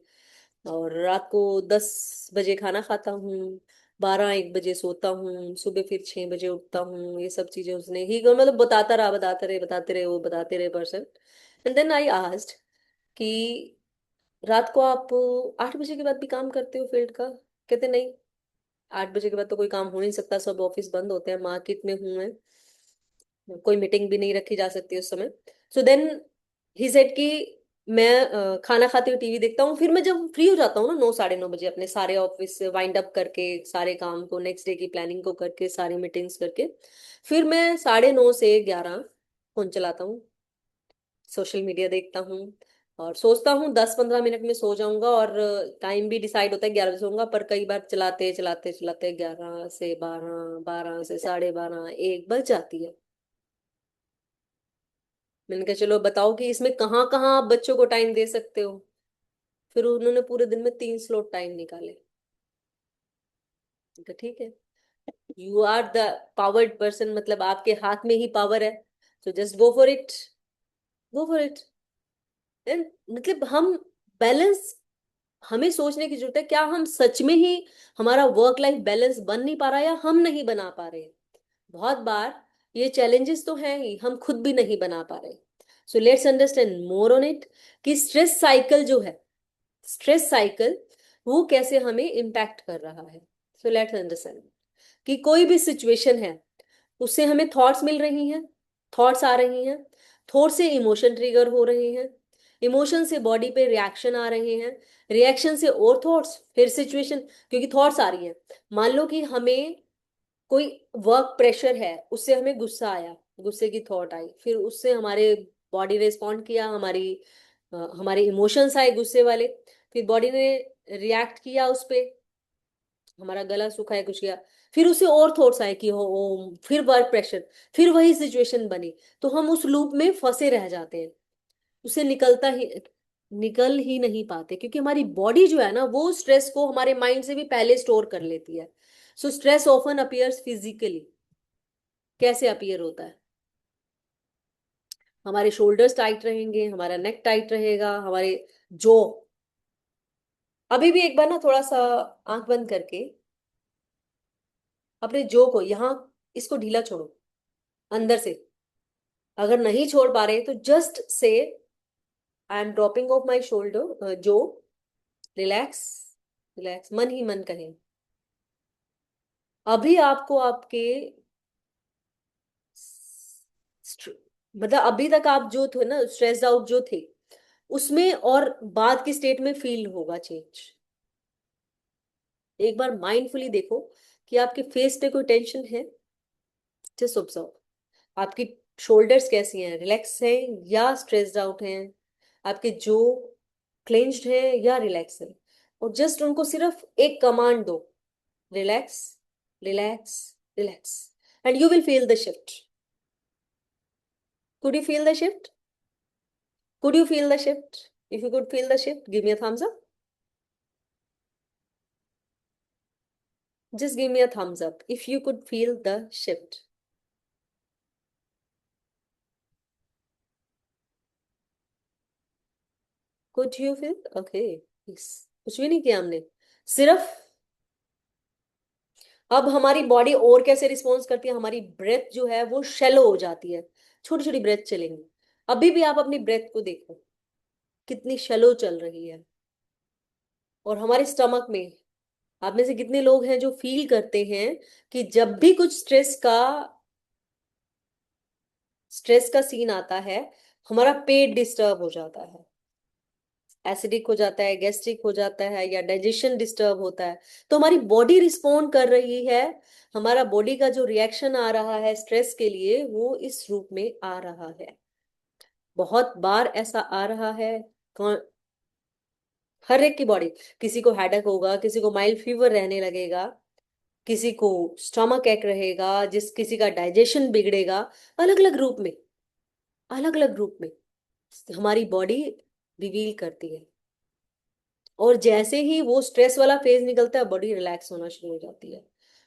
और रात को 10 बजे खाना खाता हूँ, 12 1 बजे सोता हूँ, सुबह फिर 6 बजे उठता हूँ। ये सब चीजें उसने ही मतलब बताता रहा, बताते रहे, वो बताते रहे person. And then I asked कि रात को आप 8 बजे के बाद भी काम करते हो फील्ड का। कहते नहीं, 8 बजे के बाद तो कोई काम हो नहीं सकता, सब ऑफिस बंद होते हैं, मार्केट में हूं मैं, कोई मीटिंग भी नहीं रखी जा सकती उस समय। सो देन ही सेड कि मैं खाना खाते हुए टीवी देखता हूँ, फिर मैं जब फ्री हो जाता हूँ ना 9 साढ़े 9 बजे, अपने सारे ऑफिस से वाइंड अप करके, सारे काम को, नेक्स्ट डे की प्लानिंग को करके, सारी मीटिंग्स करके, फिर मैं 9:30 से 11 फोन चलाता हूँ, सोशल मीडिया देखता हूँ। और सोचता हूँ 10 15 मिनट में सो जाऊंगा, और टाइम भी डिसाइड होता है 11 बजे सोऊंगा, पर कई बार चलाते चलाते चलाते 11 से 12, 12 से 12:30, 1 बज जाती है। मैंने कहा चलो बताओ कि इसमें कहाँ कहाँ आप बच्चों को टाइम दे सकते हो। फिर उन्होंने पूरे दिन में 3 स्लॉट टाइम निकाले। मैंने कहा ठीक है, you are the powered person, मतलब आपके हाथ में ही पावर है, तो just go for it, go for it. मतलब हम बैलेंस, हमें सोचने की जरूरत है, क्या हम सच में ही, हमारा वर्क लाइफ बैलेंस बन नहीं पा रहा है या हम नहीं बना पा रहे। बहुत बार ये चैलेंजेस तो हैं ही, हम खुद भी नहीं बना पा रहे। सो let's understand more on it, कि स्ट्रेस साइकिल जो है, स्ट्रेस साइकिल वो कैसे हमें इम्पैक्ट कर रहा है। सो लेट्स अंडरस्टैंड कि कोई भी सिचुएशन है, उससे हमें थॉट्स मिल रही हैं, थॉट्स आ रही हैं, थॉट से इमोशन ट्रिगर हो रहे हैं, इमोशन से बॉडी पे रिएक्शन आ रहे हैं, रिएक्शन से और थॉट्स, फिर सिचुएशन, क्योंकि थॉट्स आ रही हैं। मान लो कि हमें कोई वर्क प्रेशर है, उससे हमें गुस्सा आया, गुस्से की थॉट आई, फिर उससे हमारे बॉडी ने रिस्पॉन्ड किया, हमारे इमोशंस आए गुस्से वाले, फिर बॉडी ने रिएक्ट किया उस पे, हमारा गला सूखा है कुछ किया, फिर उसे और थॉट्स आए कि हो फिर वर्क प्रेशर, फिर वही सिचुएशन बनी। तो हम उस लूप में फंसे रह जाते हैं, उसे निकल ही नहीं पाते, क्योंकि हमारी बॉडी जो है ना, वो स्ट्रेस को हमारे माइंड से भी पहले स्टोर कर लेती है। So stress often appears physically. कैसे अपीयर होता है? हमारे शोल्डर्स टाइट रहेंगे, हमारा नेक टाइट रहेगा, हमारे जो, अभी भी एक बार ना थोड़ा सा आंख बंद करके अपने जो को यहाँ, इसको ढीला छोड़ो अंदर से। अगर नहीं छोड़ पा रहे तो just say I am dropping of my shoulder, जो, रिलैक्स, रिलैक्स, मन ही मन कहें। अभी आपको आपके मतलब अभी तक आप जो थे ना स्ट्रेस्ड आउट जो थे, उसमें और बाद की स्टेट में फील होगा चेंज। एक बार माइंडफुली देखो कि आपके फेस पे कोई टेंशन है, जस्ट ऑब्जर्व। आपकी शोल्डर्स कैसी हैं, रिलैक्स हैं या स्ट्रेस्ड आउट हैं, आपके जो क्लेंज्ड हैं या रिलैक्स हैं। और जस्ट उनको सिर्फ एक कमांड दो, relax, relax, relax, and you will feel the shift. Could you feel the shift? Could you feel the shift? If you could feel the shift, give me a thumbs up. Just give me a thumbs up if you could feel the shift. Could you feel? Okay. Yes. कुछ भी नहीं किया हमने, सिर्फ अब हमारी body और कैसे रिस्पॉन्स करती है, हमारी ब्रेथ जो है वो शैलो हो जाती है, छोटी छोटी ब्रेथ चलेंगी। अभी भी आप अपनी ब्रेथ को देखो कितनी शैलो चल रही है। और हमारे स्टमक में, आप में से कितने लोग हैं जो फील करते हैं कि जब भी कुछ स्ट्रेस का सीन आता है, हमारा पेट डिस्टर्ब हो जाता है, एसिडिक हो जाता है, गैस्ट्रिक हो जाता है, या डाइजेशन डिस्टर्ब होता है। तो हमारी बॉडी रिस्पॉन्ड कर रही है, हमारा बॉडी का जो रिएक्शन आ रहा है स्ट्रेस के लिए वो इस रूप में आ रहा है। बहुत बार ऐसा आ रहा है। हर एक की बॉडी, किसी को हेडेक होगा, किसी को माइल्ड फीवर रहने लगेगा, किसी को स्टमक एक रहेगा, किसी का डाइजेशन बिगड़ेगा। अलग अलग रूप में, अलग अलग रूप में हमारी बॉडी रिवील करती है। और जैसे ही वो स्ट्रेस वाला फेज निकलता है, बॉडी रिलैक्स होना शुरू हो जाती है।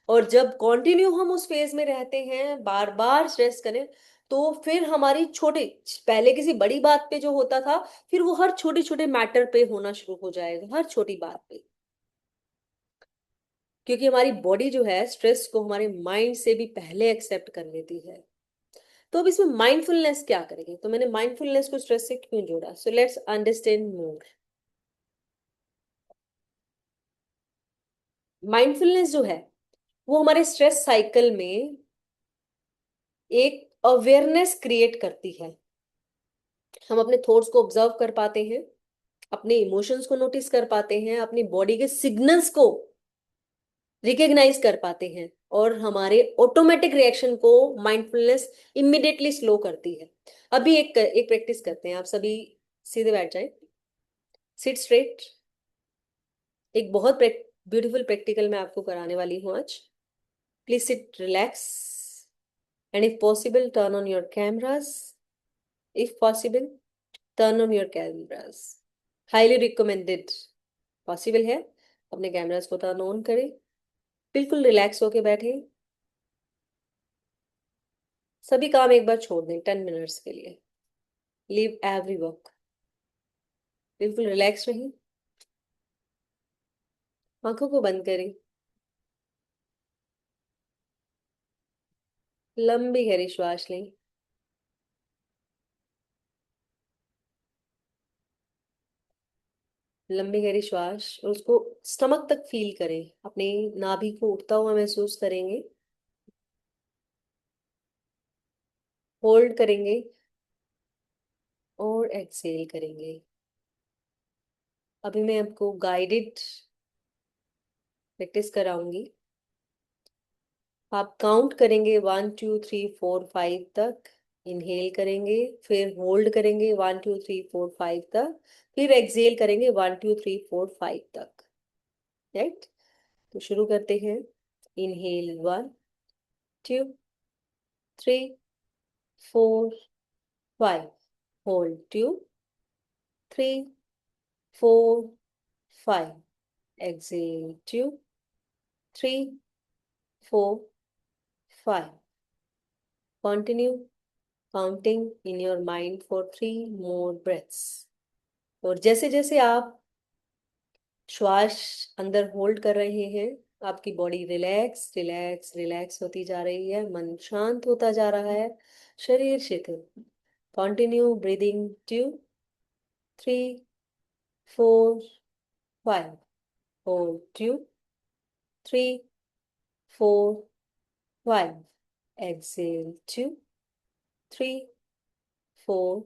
और जब कंटिन्यू हम उस फेज में रहते हैं, बार बार स्ट्रेस करें, तो फिर हमारी छोटी, पहले किसी बड़ी बात पे जो होता था, फिर वो हर छोटे छोटे मैटर पे होना शुरू हो जाएगा, हर छोटी बात पे। क्योंकि हमारी बॉडी जो है स्ट्रेस को हमारे माइंड से भी पहले एक्सेप्ट कर लेती है। तो अब इसमें माइंडफुलनेस क्या करेंगे, तो मैंने माइंडफुलनेस को स्ट्रेस से क्यों जोड़ा, सो लेट्स अंडरस्टैंड मोर। माइंडफुलनेस जो है वो हमारे स्ट्रेस साइकिल में एक अवेयरनेस क्रिएट करती है। हम अपने थॉट्स को ऑब्जर्व कर पाते हैं, अपने इमोशंस को नोटिस कर पाते हैं, अपनी बॉडी के सिग्नल्स को रिकग्नाइज कर पाते हैं, और हमारे ऑटोमेटिक रिएक्शन को माइंडफुलनेस इमिडिएटली स्लो करती है। अभी एक एक प्रैक्टिस करते हैं, आप सभी सीधे बैठ जाएं, सिट स्ट्रेट। एक बहुत ब्यूटीफुल प्रैक्टिकल मैं आपको कराने वाली हूँ आज। Please sit relax, and if possible turn on your cameras. If possible turn on your cameras, highly recommended. Possible है, अपने कैमरास को टर्न ऑन करें, बिल्कुल रिलैक्स होके बैठे, सभी काम एक बार छोड़ दें 10 मिनट्स के लिए। लीव एवरी वर्क, बिल्कुल रिलैक्स रहें, आंखों को बंद करें, लंबी गहरी श्वास लें, लंबी गहरी श्वास, और उसको स्टमक तक फील करें, अपने नाभि को उठता हुआ महसूस करेंगे, होल्ड करेंगे और एक्सहेल करेंगे। अभी मैं आपको गाइडेड प्रैक्टिस कराऊंगी। आप काउंट करेंगे 1 2 3 4 5 तक, इनहेल करेंगे, फिर होल्ड करेंगे 1 2 3 4 5 तक, फिर एक्सहेल करेंगे 1 2 3 4 5 तक। राइट, तो शुरू करते हैं। Inhale 1 2 3 4 5, hold 2 3 4 5, exhale 2 3 4 5, continue counting in your mind for 3 more breaths। और जैसे जैसे आप श्वास अंदर होल्ड कर रहे हैं, आपकी बॉडी रिलैक्स रिलैक्स रिलैक्स होती जा रही है, मन शांत होता जा रहा है, शरीर शिथिल। Continue breathing 2 3 4 5, hold 2 3 4 5, exhale 2 3 4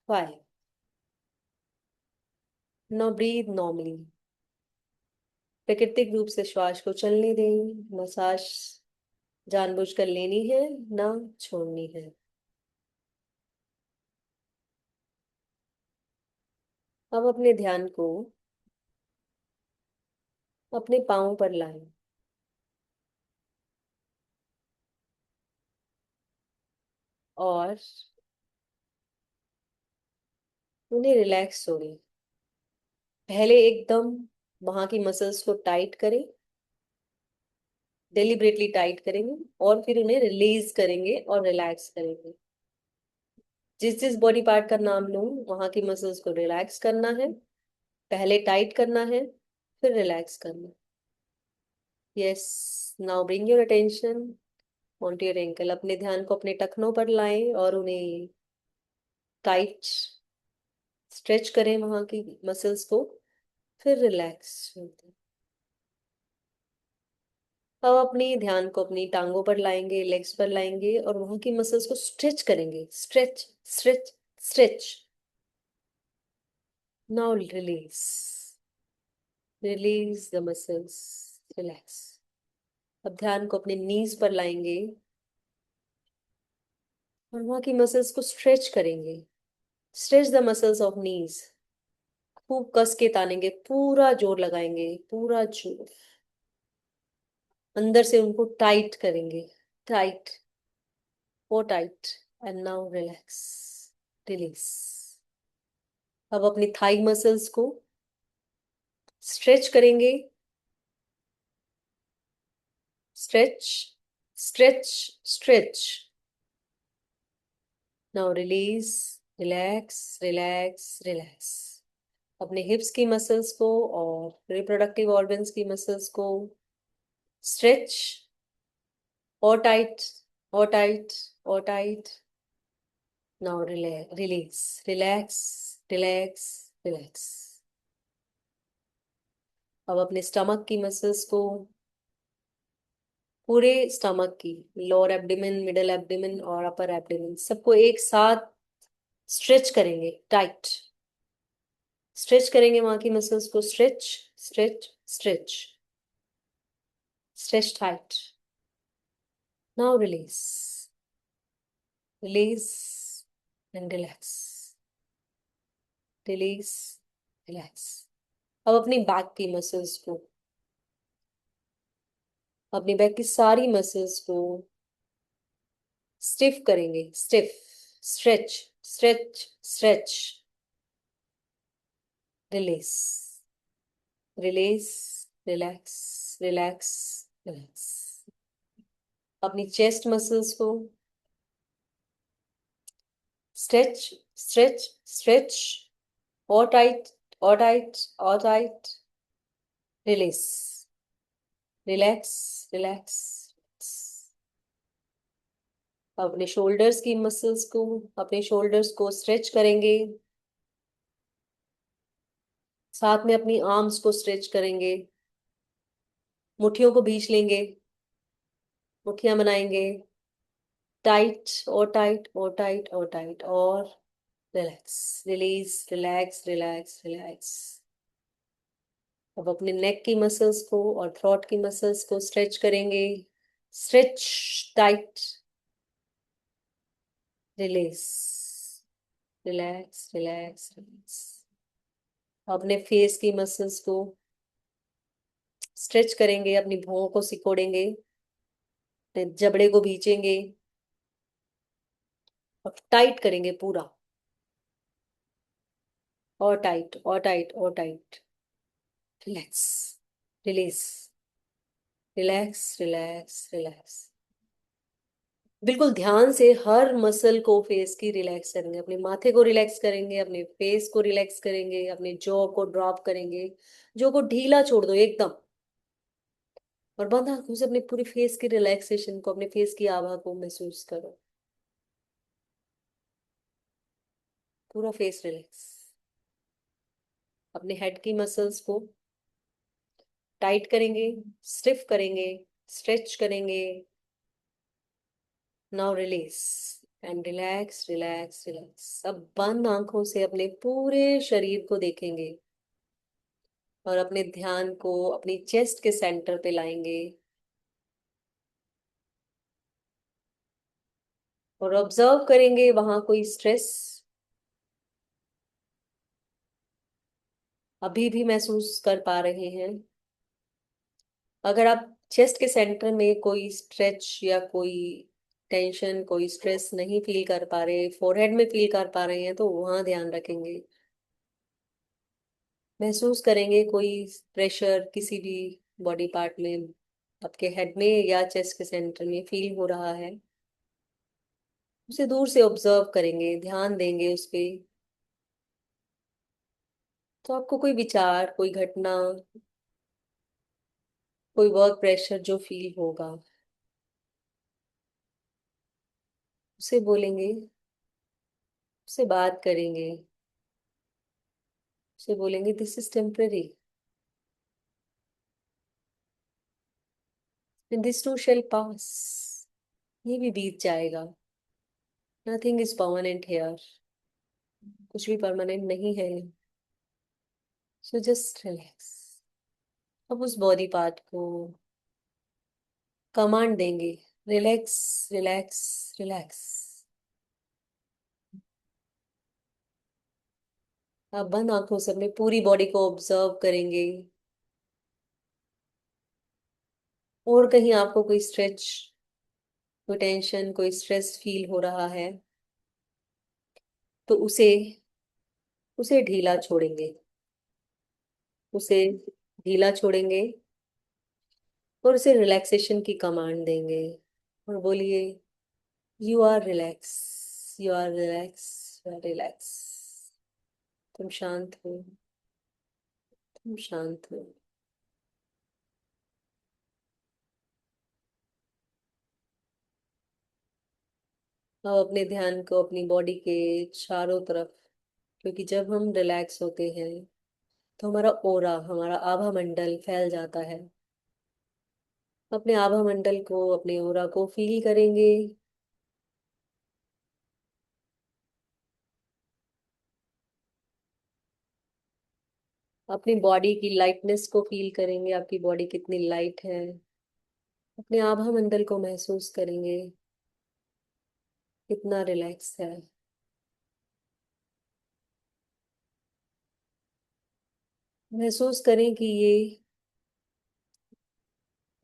5। Now breathe normally, प्राकृतिक रूप से श्वास को चलने दें। मसाज जानबूझकर लेनी है ना छोड़नी है। अब अपने ध्यान को अपने पाँव पर लाएं और उन्हें रिलैक्स छोड़ें। पहले एकदम वहां की मसल्स को टाइट करें, डेलिबरेटली टाइट करेंगे, और फिर उन्हें रिलीज करेंगे और रिलैक्स करेंगे। जिस जिस बॉडी पार्ट का नाम लूं वहां की मसल्स को रिलैक्स करना है, पहले टाइट करना है, फिर रिलैक्स करना है। Yes. Now bring your attention on to your ankle. अपने ध्यान को अपने टखनों पर लाएं और उन्हें टाइट स्ट्रेच करें वहां की मसल्स को, फिर रिलैक्स छोड़ दें। अब अपनी ध्यान को अपनी टांगों पर लाएंगे, लेग्स पर लाएंगे और वहां की मसल्स को स्ट्रेच करेंगे। Stretch stretch stretch. Now release, release the muscles, relax. अब ध्यान को अपने नीज पर लाएंगे और वहां की मसल्स को स्ट्रेच करेंगे। स्ट्रेच द मसल्स ऑफ नीज। खूब कस के तानेंगे, पूरा जोर लगाएंगे, पूरा जोर अंदर से उनको टाइट करेंगे। टाइट, वो tight. And now relax, release. अब अपनी थाई मसल्स को स्ट्रेच करेंगे। Stretch stretch stretch. Now release, relax relax relax. अपने हिप्स की मसल्स को और रिप्रोडक्टिव ऑर्गन्स की मसल्स को स्ट्रेच और टाइट, और टाइट, और tight. Now release, relax, relax, relax. अब अपने स्टमक की मसल्स को, पूरे स्टमक की, लोअर एब्डोमेन, मिडल एब्डोमेन और अपर एब्डोमेन, सबको एक साथ स्ट्रेच करेंगे। टाइट स्ट्रेच करेंगे वहां की मसल्स को। Stretch stretch stretch, stretch tight. Now release, release and relax, release, relax. अब अपनी बैक की मसल्स को, अपनी बैक की सारी मसल्स को स्टिफ करेंगे। Stiff, stretch stretch stretch, release, release, relax, relax, relax. अपनी चेस्ट मसल्स को स्ट्रेच स्ट्रेच स्ट्रेच, और टाइट, और टाइट, और टाइट। Release, relax, relax. अपने शोल्डर्स की मसल्स को, अपने शोल्डर्स को स्ट्रेच करेंगे, साथ में अपनी आर्म्स को स्ट्रेच करेंगे। मुट्ठियों को बीच लेंगे, मुट्ठियां बनाएंगे। टाइट और टाइट और टाइट और टाइट, और relax, release, relax, relax, relax. अब अपने नेक की मसल्स को और थ्रोट की मसल्स को स्ट्रेच करेंगे। Stretch, tight, release, relax, relax, relax. अपने फेस की मसल्स को स्ट्रेच करेंगे, अपनी भौं को सिकोड़ेंगे, अपने जबड़े को भींचेंगे और टाइट करेंगे पूरा। और टाइट, और टाइट, और tight. Relax, release, relax, relax, relax. बिल्कुल ध्यान से हर मसल को फेस की रिलैक्स करेंगे। अपने माथे को रिलैक्स करेंगे, अपने फेस को रिलैक्स करेंगे, अपने जॉ को ड्रॉप करेंगे। जॉ को ढीला छोड़ दो एकदम, और बंद आंखों से अपने पूरी फेस की रिलैक्सेशन को, अपने फेस की आभा को महसूस करो। पूरा फेस रिलैक्स। अपने हेड की मसल्स को टाइट करेंगे, स्टिफ करेंगे, स्ट्रेच करेंगे। Now release and relax, relax, relax. अब बंद आंखों से अपने पूरे शरीर को देखेंगे और अपने ध्यान को अपनी चेस्ट के सेंटर पे लाएंगे। और ऑब्जर्व करेंगे वहां कोई स्ट्रेस अभी भी महसूस कर पा रहे हैं। अगर आप चेस्ट के सेंटर में कोई स्ट्रेच या कोई टेंशन कोई स्ट्रेस नहीं फील कर पा रहे, फोरहेड में फील कर पा रहे हैं, तो वहां ध्यान रखेंगे। महसूस करेंगे कोई प्रेशर किसी भी बॉडी पार्ट में, आपके हेड में या चेस्ट के सेंटर में फील हो रहा है, उसे दूर से ऑब्जर्व करेंगे, ध्यान देंगे उस पे। तो आपको कोई विचार कोई घटना कोई वर्क प्रेशर जो फील होगा, उसे बोलेंगे, उससे बात करेंगे, उसे बोलेंगे this is temporary and this too shall pass. ये भी बीत जाएगा। Nothing is permanent here. कुछ भी परमानेंट नहीं है। So just relax. अब उस बॉडी पार्ट को कमांड देंगे, रिलैक्स रिलैक्स रिलैक्स। आप बंद आंखों से अपनी पूरी बॉडी को ऑब्जर्व करेंगे। और कहीं आपको कोई स्ट्रेच कोई टेंशन कोई स्ट्रेस फील हो रहा है, तो उसे उसे ढीला छोड़ेंगे, उसे ढीला छोड़ेंगे और उसे रिलैक्सेशन की कमांड देंगे। और बोलिए, you are relax, you are relax, you are relax. तुम शांत हो, तुम शांत हो। अब अपने ध्यान को अपनी बॉडी के चारों तरफ, क्योंकि जब हम रिलैक्स होते हैं तो हमारा ओरा हमारा आभा मंडल फैल जाता है। अपने आभा मंडल को अपने ओरा को फील करेंगे। अपनी बॉडी की लाइटनेस को फील करेंगे, आपकी बॉडी कितनी लाइट है। अपने आभा मंडल को महसूस करेंगे, कितना रिलैक्स है। महसूस करें कि ये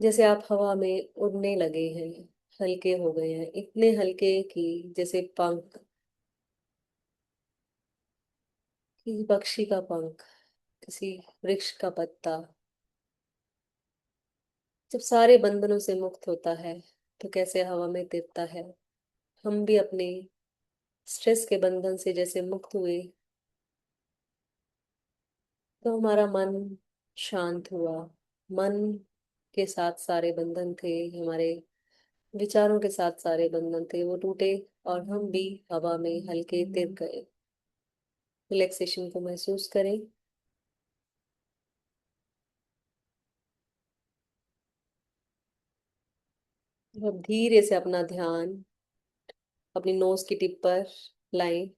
जैसे आप हवा में उड़ने लगे हैं, हल्के हो गए हैं, इतने हल्के कि जैसे पंख, किसी पक्षी का पंख, किसी वृक्ष का पत्ता जब सारे बंधनों से मुक्त होता है तो कैसे हवा में तिरता है। हम भी अपने स्ट्रेस के बंधन से जैसे मुक्त हुए, तो हमारा मन शांत हुआ। मन के साथ सारे बंधन थे, हमारे विचारों के साथ सारे बंधन थे, वो टूटे और हम भी हवा में हल्के तिर गए। रिलैक्सेशन को महसूस करें। अब धीरे से अपना ध्यान अपनी नोज की टिप पर लाएं,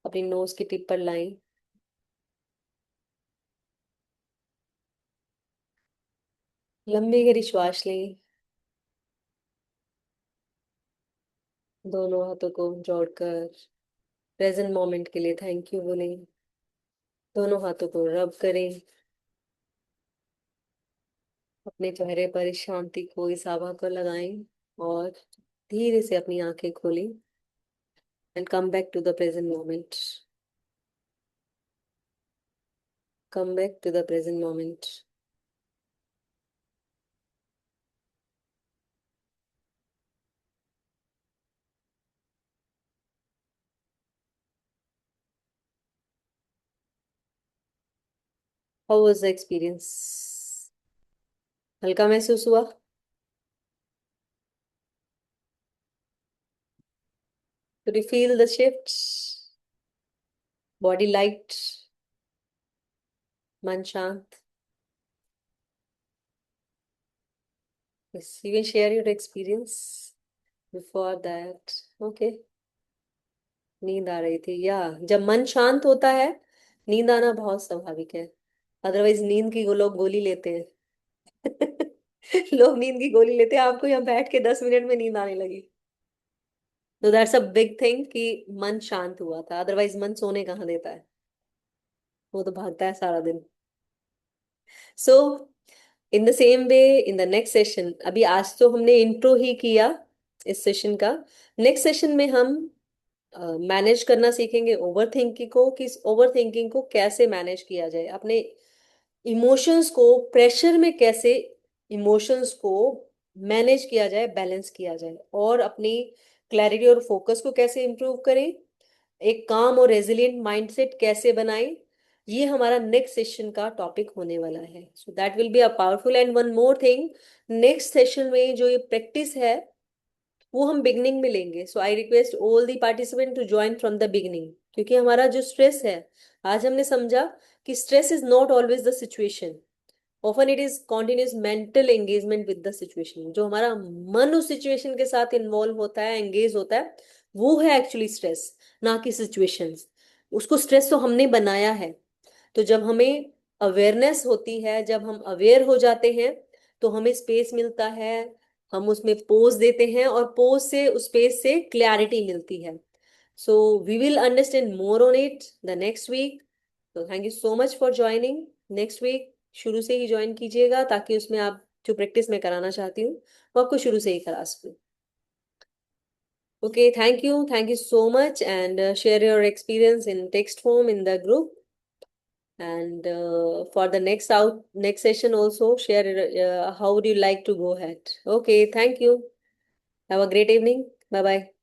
अपनी नोज की टिप पर लाएं। लंबी गहरी श्वास लें। दोनों हाथों को जोड़कर प्रेजेंट मोमेंट के लिए थैंक यू बोलें। दोनों हाथों को रब करें। अपने चेहरे पर इस शांति को इस आभा को लगाएं और धीरे से अपनी आंखें खोलें and come back to the present moment. Come back to the present moment. How was the experience? हल्का महसूस हुआ? Could you feel the shift? Body light, मन शांत? Yes, you can share your experience before that. Okay. नींद आ रही थी या जब मन शांत होता है नींद आना बहुत स्वाभाविक है। अदरवाइज नींद की लोग गोली लेते हैं। लोग नींद की गोली लेते हैं, आपको यहाँ बैठ के 10 मिनट में नींद आने लगी। तो दैट्स अ बिग थिंग कि मन शांत हुआ था, अदरवाइज मन सोने कहाँ देता है, वो तो भागता है सारा दिन। So in the same way, in the next session, अभी आज तो हमने इंट्रो ही किया इस सेशन का। नेक्स्ट सेशन में हम मैनेज करना सीखेंगे ओवर थिंकिंग को, कि इस ओवर थिंकिंग को कैसे मैनेज किया जाए, अपने इमोशंस को, प्रेशर में कैसे इमोशंस को मैनेज किया जाए, बैलेंस किया जाए, और अपनी क्लैरिटी और फोकस को कैसे इंप्रूव करें, एक काम और रेजिलिएंट माइंडसेट कैसे बनाएं। ये हमारा नेक्स्ट सेशन का टॉपिक होने वाला है। So that will be a powerful. And one more thing, next session में जो ये प्रैक्टिस है वो हम बिगनिंग में लेंगे। So I request all the participant to join from the beginning, क्योंकि हमारा जो स्ट्रेस है, आज हमने समझा कि stress is not always the situation, often it is continuous mental engagement with the situation. जो हमारा मन उस सिचुएशन के साथ इन्वॉल्व होता है, एंगेज होता है, वो है एक्चुअली स्ट्रेस, ना कि सिचुएशंस। उसको स्ट्रेस तो हमने बनाया है। तो जब हमें अवेयरनेस होती है, जब हम अवेयर हो जाते हैं, तो हमें स्पेस मिलता है, हम उसमें पोज देते हैं, और पोज से, उस स्पेस से क्लैरिटी मिलती है। So we will understand more on it the next week. तो thank you so much for joining. Next week शुरू से ही ज्वाइन कीजिएगा, ताकि उसमें आप जो प्रैक्टिस मैं कराना चाहती हूँ वो आपको शुरू से ही करा सकूँ। Okay, thank you. Thank you so much. And share your experience in text form in the group. And for the next session also, share how would you like to go ahead. Okay, thank you. Have a great evening. Bye bye.